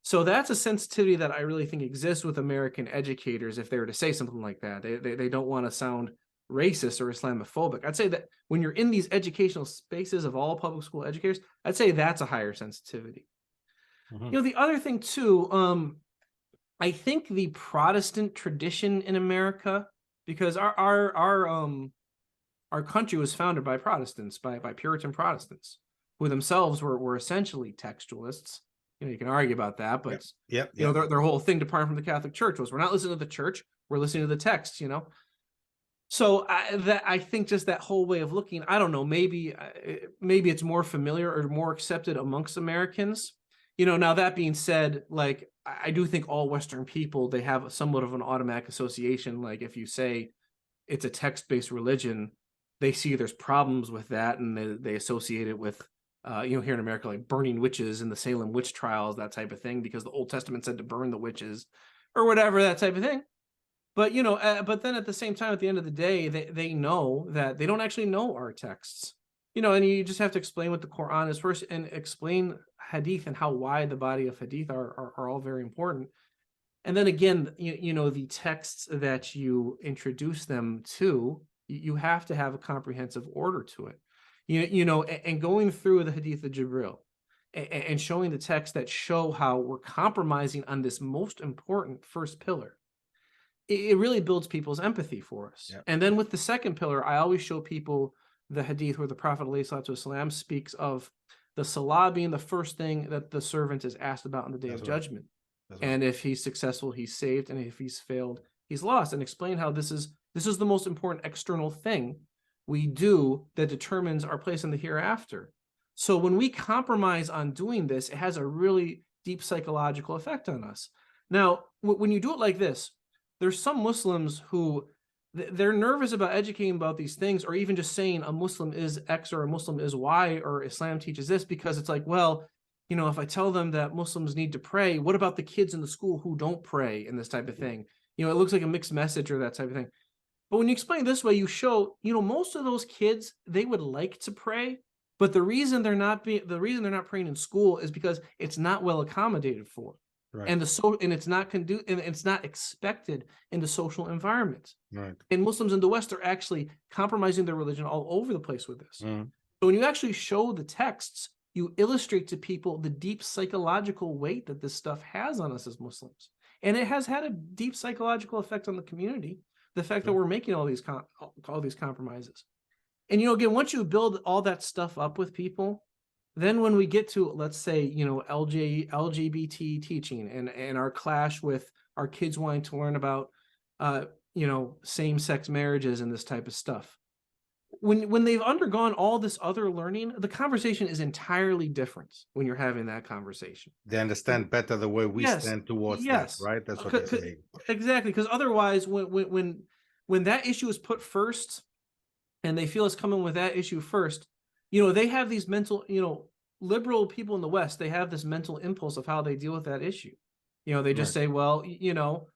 So that's a sensitivity that I really think exists with American educators. If they were to say something like that, they don't want to sound racist or Islamophobic. I'd say that when you're in these educational spaces of all public school educators, I'd say that's a higher sensitivity. The other thing too, I think the Protestant tradition in America, because our country was founded by Protestants, by Puritan Protestants, who themselves were essentially textualists. You can argue about that, but their whole thing, departing from the Catholic Church, was we're not listening to the church, we're listening to the text. So I think just that whole way of looking, I don't know, maybe it's more familiar or more accepted amongst Americans. Now that being said, like, I do think all Western people, they have somewhat of an automatic association. Like, if you say it's a text-based religion, they see there's problems with that, and they associate it with, here in America, like burning witches in the Salem witch trials, that type of thing, because the Old Testament said to burn the witches or whatever, that type of thing. But, but then at the same time, at the end of the day, they know that they don't actually know our texts, and you just have to explain what the Quran is first, and explain Hadith and how wide the body of Hadith are all very important. And then again, the texts that you introduce them to, you have to have a comprehensive order to it, and going through the Hadith of Jibril and showing the texts that show how we're compromising on this most important first pillar. It really builds people's empathy for us. Yep. And then with the second pillar, I always show people the Hadith where the Prophet ﷺ speaks of the Salah being the first thing that the servant is asked about on the Day of Judgment. And if he's successful, he's saved, and if he's failed, he's lost. And explain how this is the most important external thing we do that determines our place in the hereafter. So when we compromise on doing this, it has a really deep psychological effect on us. Now, when you do it like this, there's some Muslims who they're nervous about educating about these things, or even just saying a Muslim is X or a Muslim is Y or Islam teaches this, because it's like, well, if I tell them that Muslims need to pray, what about the kids in the school who don't pray, and this type of thing? It looks like a mixed message or that type of thing. But when you explain it this way, you show, most of those kids, they would like to pray, but the reason they're not praying in school is because it's not well accommodated for. Right. And it's not and it's not expected in the social environment. Right. And Muslims in the West are actually compromising their religion all over the place with this. So when you actually show the texts, you illustrate to people the deep psychological weight that this stuff has on us as Muslims. And it has had a deep psychological effect on the community, the fact that we're making all these compromises. And, again, once you build all that stuff up with people, then when we get to, let's say, LGBT teaching and our clash with our kids wanting to learn about, same-sex marriages and this type of stuff. When they've undergone all this other learning, the conversation is entirely different when you're having that conversation. They understand better the way we Yes, stand towards yes. that, right? That's what they're saying. Exactly, because otherwise, when that issue is put first, and they feel it's coming with that issue first, they have these mental, liberal people in the West, they have this mental impulse of how they deal with that issue. They just say, well, you're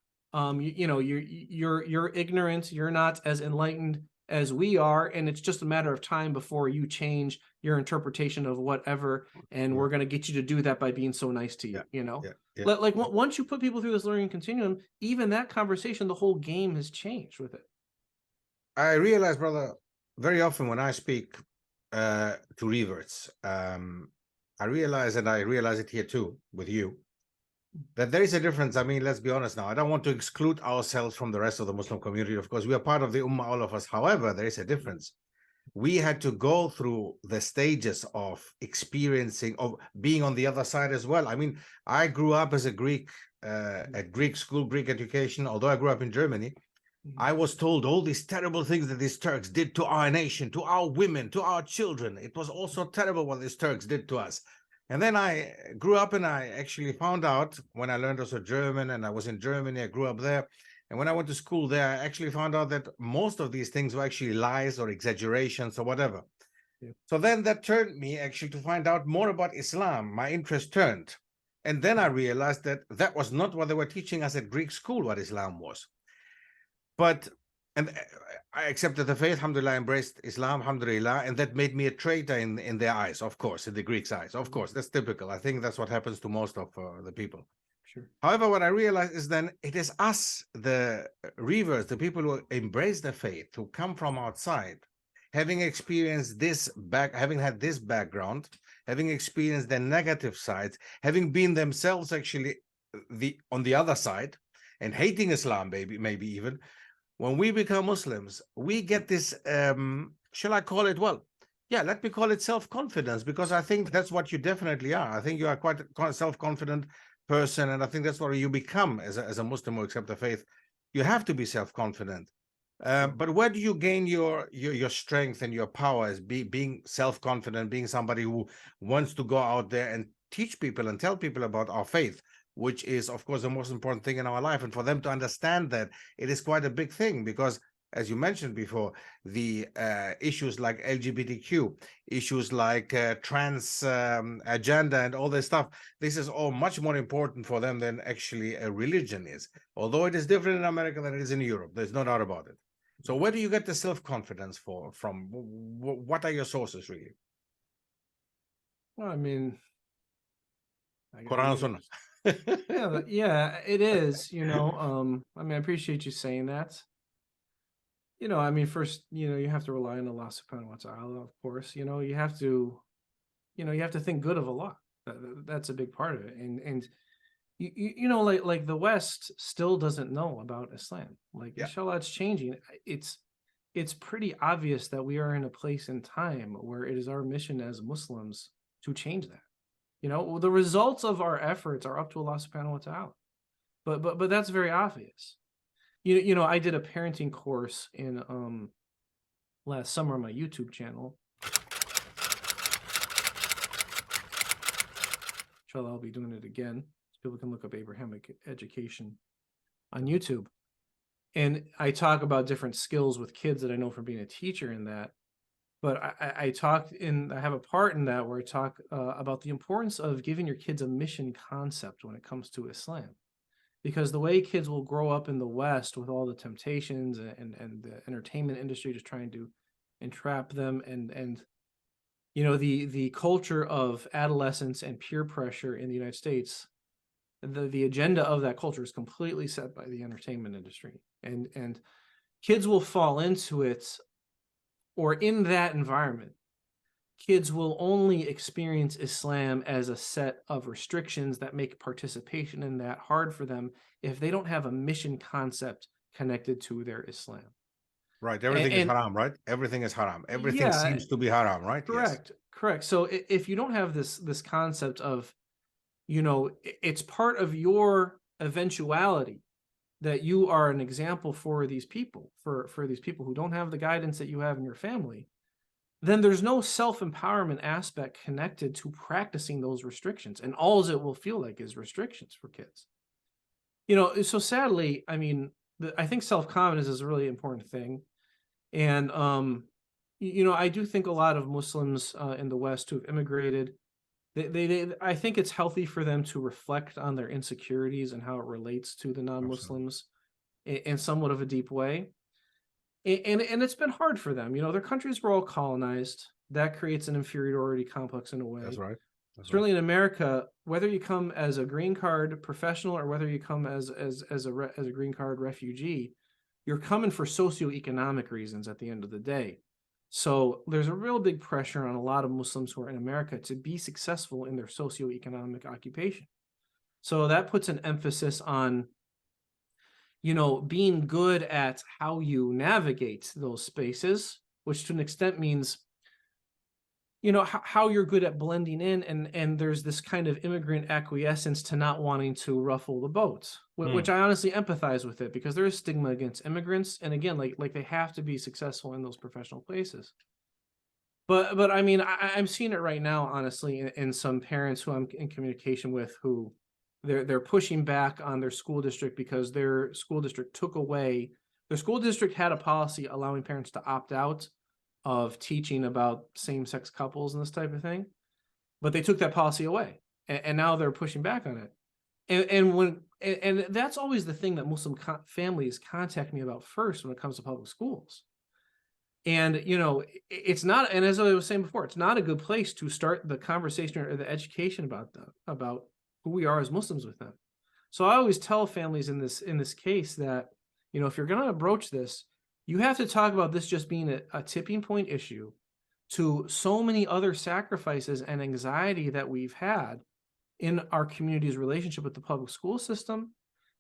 ignorant, you're not as enlightened as we are, and it's just a matter of time before you change your interpretation of whatever, and we're going to get you to do that by being so nice to you. Like once you put people through this learning continuum, even that conversation, the whole game has changed with it. I realize, brother, very often when I speak to reverts, I realize, and I realize it here too with you, that there is a difference. I mean, let's be honest now. I don't want to exclude ourselves from the rest of the Muslim community. Of course, we are part of the Ummah, all of us. However, there is a difference. We had to go through the stages of experiencing, of being on the other side as well. I mean, I grew up as a Greek, at Greek school, Greek education. Although I grew up in Germany, I was told all these terrible things that these Turks did to our nation, to our women, to our children. It was also terrible what these Turks did to us. And then I grew up and I actually found out when I learned also German, and I was in Germany, I grew up there. And when I went to school there, I actually found out that most of these things were actually lies or exaggerations or whatever. Yeah. So then that turned me actually to find out more about Islam. My interest turned. And then I realized that that was not what they were teaching us at Greek school, what Islam was. And I accepted the faith, alhamdulillah, embraced Islam, alhamdulillah, and that made me a traitor in their eyes, of course, in the Greeks' eyes. Of course, that's typical. I think that's what happens to most of the people. Sure. However, what I realized is then it is us, the reverts, the people who embrace the faith, who come from outside, having experienced this having had this background, having experienced the negative sides, having been themselves actually on the other side, and hating Islam, maybe even. When we become Muslims, we get this, shall I call it, well, yeah, let me call it self-confidence, because I think that's what you definitely are. I think you are quite a self-confident person, and I think that's what you become as a Muslim who accepts the faith. You have to be self-confident. But where do you gain your strength and your power as being self-confident, being somebody who wants to go out there and teach people and tell people about our faith, which is, of course, the most important thing in our life. And for them to understand that, it is quite a big thing, because, as you mentioned before, the issues like LGBTQ, issues like trans agenda and all this stuff, this is all much more important for them than actually a religion is. Although it is different in America than it is in Europe. There's no doubt about it. So where do you get the self-confidence from? What are your sources, really? Well, I mean, Quran Sunnah. yeah, it is, I mean, I appreciate you saying that. I mean, first, you have to rely on Allah subhanahu wa ta'ala, of course. You have to think good of Allah. That's a big part of it. And like the West still doesn't know about Islam. Like, inshallah, it's changing. It's pretty obvious that we are in a place in time where it is our mission as Muslims to change that. The results of our efforts are up to Allah subhanahu wa ta'ala. But that's very obvious. I did a parenting course in last summer on my YouTube channel. Inshallah, I'll be doing it again. People can look up Abrahamic education on YouTube. And I talk about different skills with kids that I know from being a teacher in that. But I have a part in that where I talk about the importance of giving your kids a mission concept when it comes to Islam. Because the way kids will grow up in the West with all the temptations and the entertainment industry just trying to entrap them, and the culture of adolescence and peer pressure in the United States, the agenda of that culture is completely set by the entertainment industry. And kids will fall into it, or in that environment, kids will only experience Islam as a set of restrictions that make participation in that hard for them if they don't have a mission concept connected to their Islam. Right. Everything is haram, right? Everything is haram. Everything seems to be haram, right? Correct. Yes. Correct. So if you don't have this concept of, it's part of your eventuality that you are an example for these people, for these people who don't have the guidance that you have in your family, then there's no self-empowerment aspect connected to practicing those restrictions. And all it will feel like is restrictions for kids. You know, so sadly, I mean, I think self-confidence is a really important thing. And, you know, I do think a lot of Muslims in the West who have immigrated, I think it's healthy for them to reflect on their insecurities and how it relates to the non-Muslims in somewhat of a deep way. And it's been hard for them. You know, their countries were all colonized. That creates an inferiority complex in a way. That's right. Certainly in America, whether you come as a green card professional or whether you come as a green card refugee, you're coming for socioeconomic reasons at the end of the day. So there's a real big pressure on a lot of Muslims who are in America to be successful in their socioeconomic occupation. So that puts an emphasis on, you know, being good at how you navigate those spaces, which to an extent means, you know, how you're good at blending in, and there's this kind of immigrant acquiescence to not wanting to ruffle the boat, which I honestly empathize with it, because there is stigma against immigrants, and again, like they have to be successful in those professional places. But I mean, I'm seeing it right now, honestly, in some parents who I'm in communication with, who they're pushing back on their school district because their school district had a policy allowing parents to opt out of teaching about same-sex couples and this type of thing, but they took that policy away, and now they're pushing back on it. And that's always the thing that Muslim families contact me about first when it comes to public schools. And, you know, it's not, and as I was saying before, it's not a good place to start the conversation or the education about who we are as Muslims with them. So I always tell families in this case that, you know, if you're going to broach this, you have to talk about this just being a tipping point issue to so many other sacrifices and anxiety that we've had in our community's relationship with the public school system.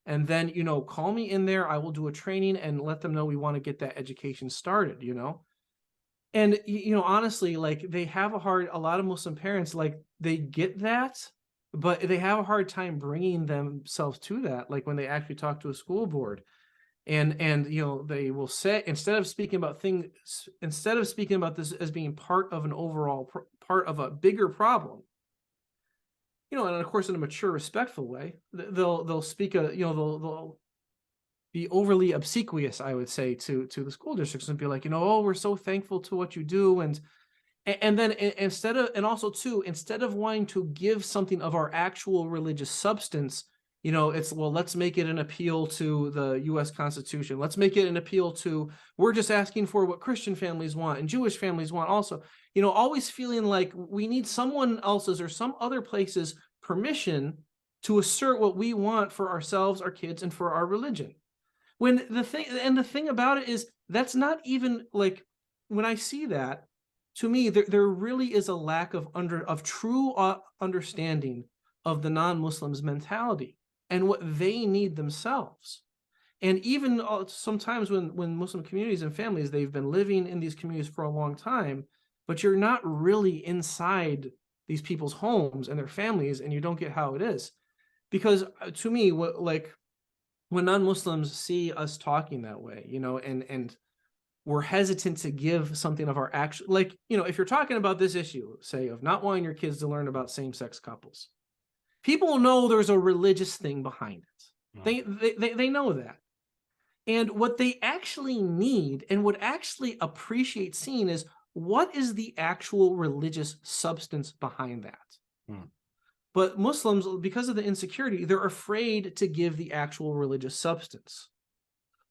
And then, you know, call me in there. I will do a training and let them know we want to get that education started, you know. And, you know, honestly, like a lot of Muslim parents, like they get that, but they have a hard time bringing themselves to that. Like when they actually talk to a school board. And you know, they will say, instead of speaking about this as being part of an overall part of a bigger problem, you know, and of course in a mature, respectful way, they'll speak they'll be overly obsequious, I would say, to the school districts, and be like, you know, oh, we're so thankful to what you do, and then instead of wanting to give something of our actual religious substance, you know, it's, well, let's make it an appeal to the U.S. Constitution. Let's make it an appeal to, we're just asking for what Christian families want and Jewish families want also. You know, always feeling like we need someone else's or some other place's permission to assert what we want for ourselves, our kids, and for our religion. When the thing about it is, that's not even, like, when I see that, to me, there really is a lack of true understanding of the non-Muslims' mentality and what they need themselves. And even sometimes when Muslim communities and families, they've been living in these communities for a long time, but you're not really inside these people's homes and their families, and you don't get how it is. Because to me, when non-Muslims see us talking that way, you know, and we're hesitant to give something of our actual, like, you know, if you're talking about this issue, say, of not wanting your kids to learn about same-sex couples, people know there's a religious thing behind it. They know that. And what they actually need and would actually appreciate seeing is, what is the actual religious substance behind that? But Muslims, because of the insecurity, they're afraid to give the actual religious substance,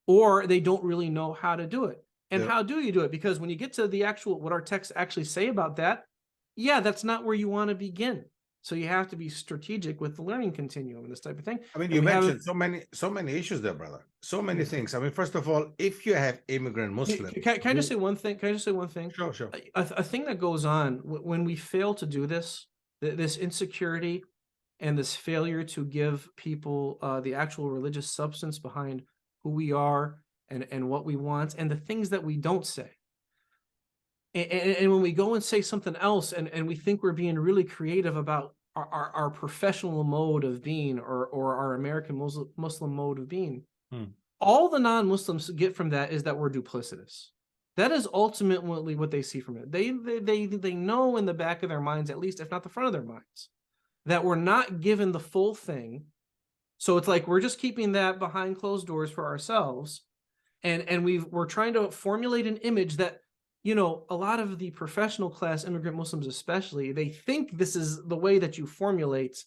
or they don't really know how to do it. And how do you do it? Because when you get to the actual, what our texts actually say about that, yeah, that's not where you want to begin. So you have to be strategic with the learning continuum and this type of thing. I mean, you mentioned so many issues there, brother. So many things. I mean, first of all, if you have immigrant Muslims, can I just say one thing? Can I just say one thing? Sure. A thing that goes on when we fail to do this, this insecurity and this failure to give people the actual religious substance behind who we are and what we want, and the things that we don't say. And when we go and say something else, and we think we're being really creative about our professional mode of being, or our American Muslim mode of being, All the non-Muslims get from that is that we're duplicitous. That is ultimately what they see from it. They know in the back of their minds, at least if not the front of their minds, that we're not given the full thing. So it's like we're just keeping that behind closed doors for ourselves, and we're trying to formulate an image that, you know, a lot of the professional class immigrant Muslims especially, they think this is the way that you formulate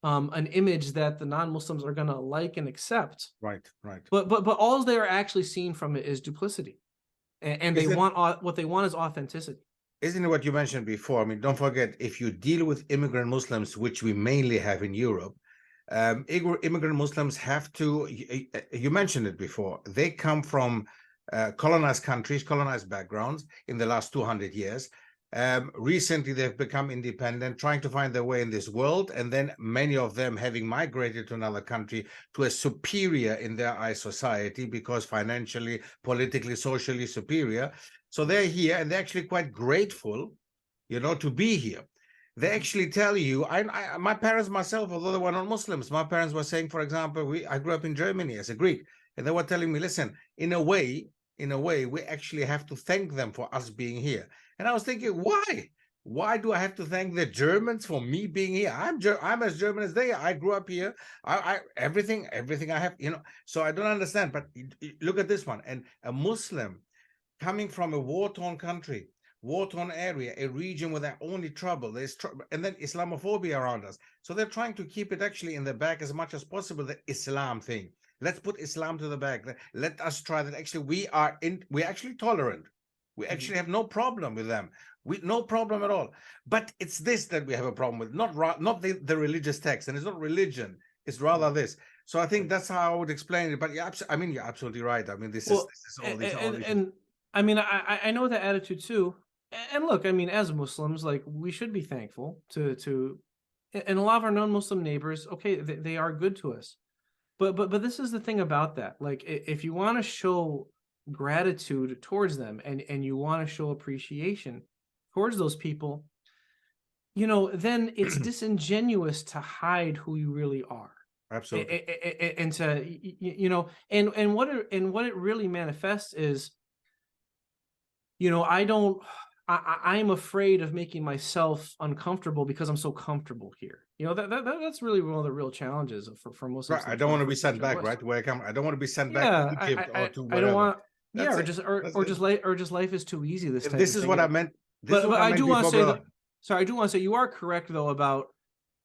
an image that the non-Muslims are going to like and accept. Right. But all they are actually seeing from it is duplicity, and they want what they want is authenticity. Isn't it what you mentioned before? I mean, don't forget, if you deal with immigrant Muslims, which we mainly have in Europe, immigrant Muslims have to, you mentioned it before, they come from colonized countries, colonized backgrounds in the last 200 years. Recently, they've become independent, trying to find their way in this world, and then many of them having migrated to another country, to a superior in their eyes society, because financially, politically, socially superior. So they're here, and they're actually quite grateful, you know, to be here. They actually tell you, my parents myself, although they were not Muslims, my parents were saying, for example, I grew up in Germany as a Greek, and they were telling me, listen, in a way, we actually have to thank them for us being here. And I was thinking, why? Why do I have to thank the Germans for me being here? I'm as German as they are. I grew up here. Everything I have, you know. So I don't understand. But look at this one. And a Muslim coming from a war-torn country, war-torn area, a region where there's only trouble, and then Islamophobia around us. So they're trying to keep it actually in the back as much as possible, the Islam thing. Let's put Islam to the back. Let us try that. Actually, we're actually tolerant. We actually have no problem with them. No problem at all. But it's this that we have a problem with, not the religious text, and it's not religion. It's rather this. So I think that's how I would explain it. But you're absolutely right. I mean, this is all these. And I mean, I know that attitude too. And look, I mean, as Muslims, like, we should be thankful to and a lot of our non-Muslim neighbors, okay, they are good to us. But this is the thing about that. Like, if you want to show gratitude towards them, and you want to show appreciation towards those people, you know, then it's disingenuous to hide who you really are. Absolutely. And to, you know, and what it really manifests is, you know, I'm afraid of making myself uncomfortable because I'm so comfortable here. You know, that's really one of the real challenges for Muslims. Right. I don't want to be sent back, right? Where I come, I don't want to be sent back to Egypt or to whatever. I don't want. Or just life is too easy. This is what I meant. But I do want to say that. Sorry, I do want to say you are correct though about,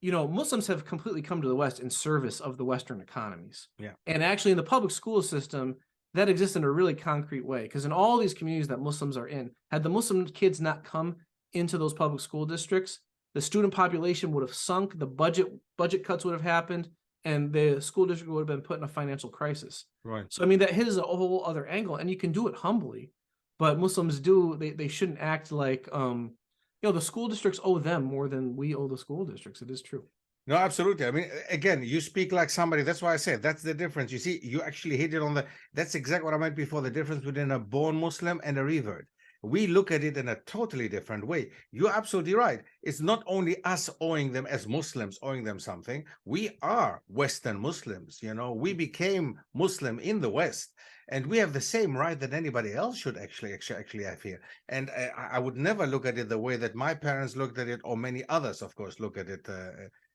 you know, Muslims have completely come to the West in service of the Western economies. Yeah. And actually, in the public school system, that exists in a really concrete way, because in all these communities that Muslims are in, had the Muslim kids not come into those public school districts, the student population would have sunk, the budget cuts would have happened, and the school district would have been put in a financial crisis. Right. So I mean, that hits a whole other angle, and you can do it humbly, but Muslims they shouldn't act like you know, the school districts owe them more than we owe the school districts. It is true. No, absolutely. I mean, again, you speak like somebody. That's why I said that's the difference. You see, you actually hit it on that's exactly what I meant before, the difference between a born Muslim and a revert. We look at it in a totally different way. You're absolutely right. It's not only us owing them as Muslims, owing them something. We are Western Muslims. You know, we became Muslim in the West, and we have the same right that anybody else should actually have here. And I would never look at it the way that my parents looked at it, or many others, of course, look at it.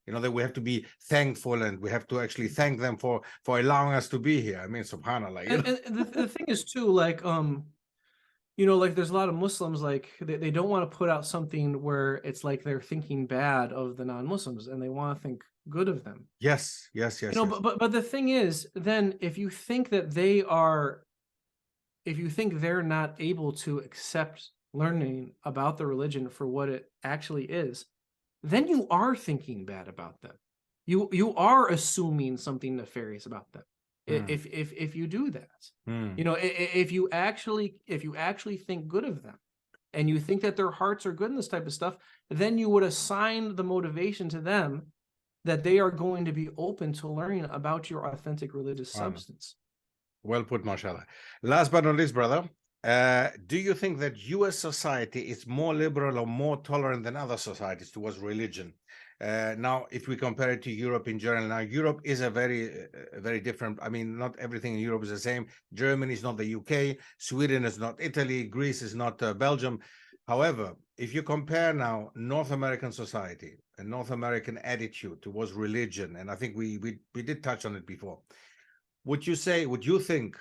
You know, that we have to be thankful, and we have to actually thank them for allowing us to be here. I mean, subhanAllah. And the thing is too, like, you know, like, there's a lot of Muslims, like, they don't want to put out something where it's like they're thinking bad of the non-Muslims, and they want to think good of them. Yes. You know, but the thing is, then if you think that they're not able to accept learning about the religion for what it actually is, then you are thinking bad about them. You are assuming something nefarious about them. If you do that, you know, if you actually think good of them, and you think that their hearts are good in this type of stuff, then you would assign the motivation to them that they are going to be open to learning about your authentic religious substance. Well put, mashallah. Last but not least, brother, do you think that U.S. society is more liberal or more tolerant than other societies towards religion? Now, if we compare it to Europe in general, now Europe is a very different. I mean, not everything in Europe is the same. Germany is not the UK. Sweden is not Italy. Greece is not Belgium. However, if you compare now North American society and North American attitude towards religion, and I think we did touch on it before, would you think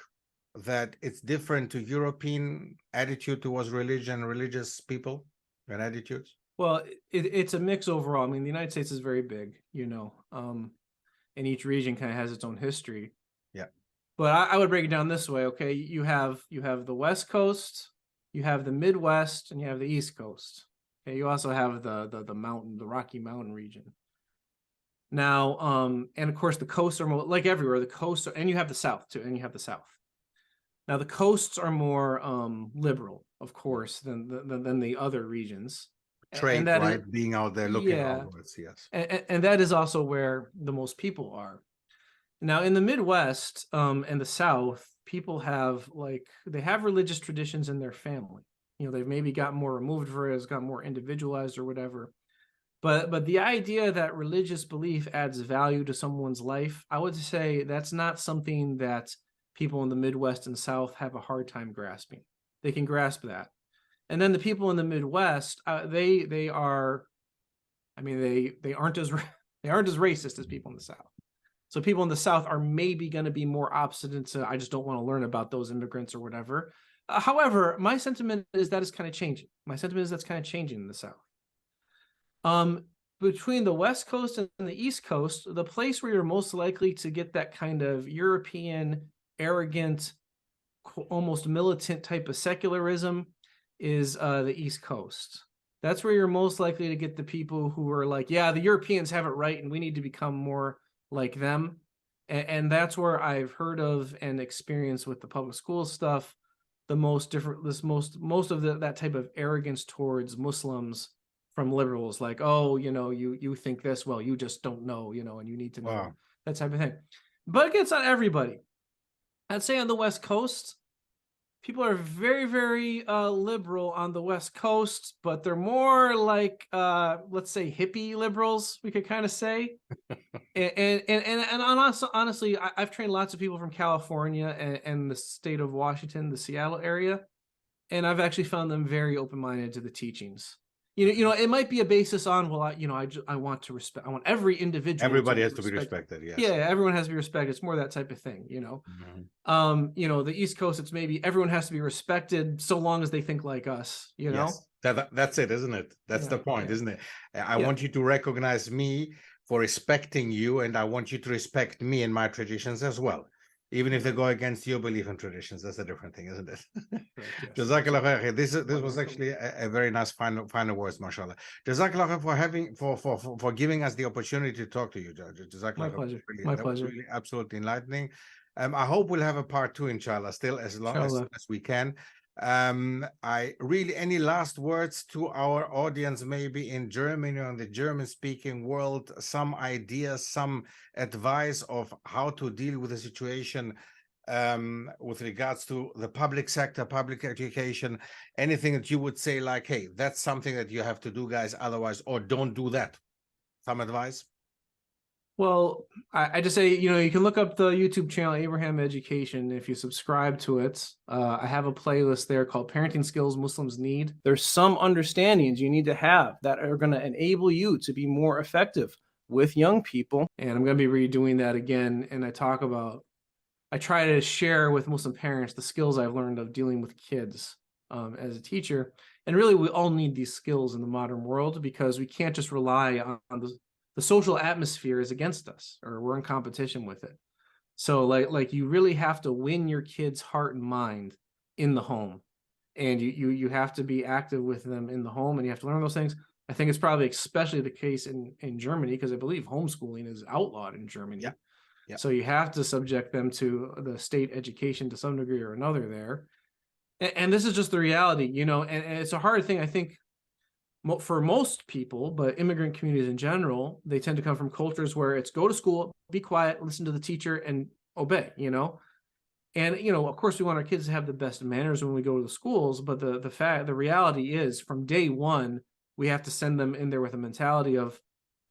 that it's different to European attitude towards religion, religious people and attitudes? Well, it's a mix overall. I mean, the United States is very big, you know, and each region kind of has its own history. Yeah. But I would break it down this way. Okay, you have the West Coast, you have the Midwest, and you have the East Coast. Okay, you also have the Rocky Mountain region. Now, and of course, the coasts are more like everywhere. The coasts are, and you have the South too, and you have the South. Now, the coasts are more liberal, of course, than the other regions. Trade, right? Being out there looking outwards, yes. And that is also where the most people are. Now, in the Midwest and the South, people have they have religious traditions in their family. You know, they've maybe got more removed for it, it's got more individualized or whatever. But the idea that religious belief adds value to someone's life, I would say that's not something that people in the Midwest and South have a hard time grasping. They can grasp that. And then the people in the Midwest, they are, I mean, they aren't as racist as people in the South. So people in the South are maybe going to be more obstinate to, I just don't want to learn about those immigrants or whatever. However, my sentiment is that is kind of changing. My sentiment is that's kind of changing in the South. Between the West Coast and the East Coast, the place where you're most likely to get that kind of European, arrogant, almost militant type of secularism is the East Coast. That's where you're most likely to get the people who are like, yeah, the Europeans have it right and we need to become more like them. And that's where I've heard of and experienced with the public school stuff, most of that type of arrogance towards Muslims from liberals, like, oh, you know, you think this, well, you just don't know, you know, and you need to know, that type of thing. But it's not everybody. I'd say on the West Coast, people are very, very liberal on the West Coast, but they're more like, let's say, hippie liberals, we could kind of say. and honestly, I've trained lots of people from California and the state of Washington, the Seattle area, and I've actually found them very open-minded to the teachings. You know, it might be a basis on, well, I want to respect. I want every individual. Everybody has to be respected. Yes. Yeah, everyone has to be respected. It's more that type of thing. You know, you know, the East Coast, it's maybe everyone has to be respected so long as they think like us. You know, that's it, isn't it? That's the point, isn't it? I want you to recognize me for respecting you, and I want you to respect me and my traditions as well. Even if they go against your belief and traditions, that's a different thing, isn't it? Jazakallah khair. This was actually a very nice final words, mashallah. Jazakallah khair for giving us the opportunity to talk to you, Judge. Jazakallah. My pleasure. Really, My that pleasure. was really absolutely enlightening. I hope we'll have a part 2, inshallah, still as long as we can. Any last words to our audience, maybe in Germany or in the German-speaking world, some ideas, some advice of how to deal with the situation with regards to the public sector, public education, anything that you would say like, hey, that's something that you have to do, guys, otherwise, or don't do that. Some advice? Well, I just say, you know, you can look up the YouTube channel, Abraham Education. If you subscribe to it, I have a playlist there called Parenting Skills Muslims Need. There's some understandings you need to have that are going to enable you to be more effective with young people. And I'm going to be redoing that again. And I try to share with Muslim parents the skills I've learned of dealing with kids as a teacher. And really, we all need these skills in the modern world because we can't just rely on the social atmosphere is against us, or we're in competition with it. So like you really have to win your kids' heart and mind in the home, and you have to be active with them in the home, and you have to learn those things. I think it's probably especially the case in Germany, because I believe homeschooling is outlawed in Germany. Yeah. So you have to subject them to the state education to some degree or another there. And this is just the reality, you know, and it's a hard thing, I think, for most people, but immigrant communities in general, they tend to come from cultures where it's go to school, be quiet, listen to the teacher, and obey, you know. And, you know, of course, we want our kids to have the best manners when we go to the schools, but the reality is from day one, we have to send them in there with a mentality of,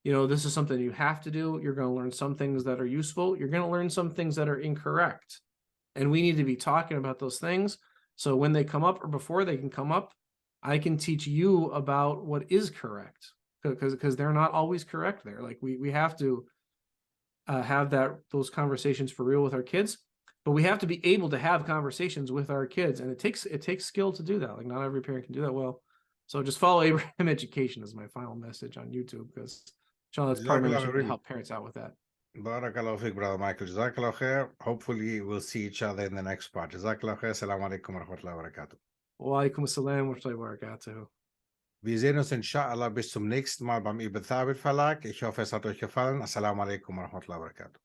you know, this is something you have to do. You're going to learn some things that are useful. You're going to learn some things that are incorrect. And we need to be talking about those things. So when they come up or before they can come up, I can teach you about what is correct, because they're not always correct there. Like we have to have those conversations for real with our kids, but we have to be able to have conversations with our kids. And it takes skill to do that. Like not every parent can do that well. So just follow Abraham Education is my final message on YouTube, because inshallah, that's part of my mission to help parents out with that. Barakallahu fiqh, Brother Michael. Jazakallah khair. Hopefully we'll see each other in the next part. Jazakallah khair. Assalamu alaikum wa rahmatullahi wa barakatuh. Wa alaikum assalam wa rahmatullahi wa barakatuh. Wir sehen uns inshallah bis zum nächsten Mal beim Ibn Thabit Verlag. Ich hoffe, es hat euch gefallen. Assalamu alaikum wa rahmatullahi wa barakatuh.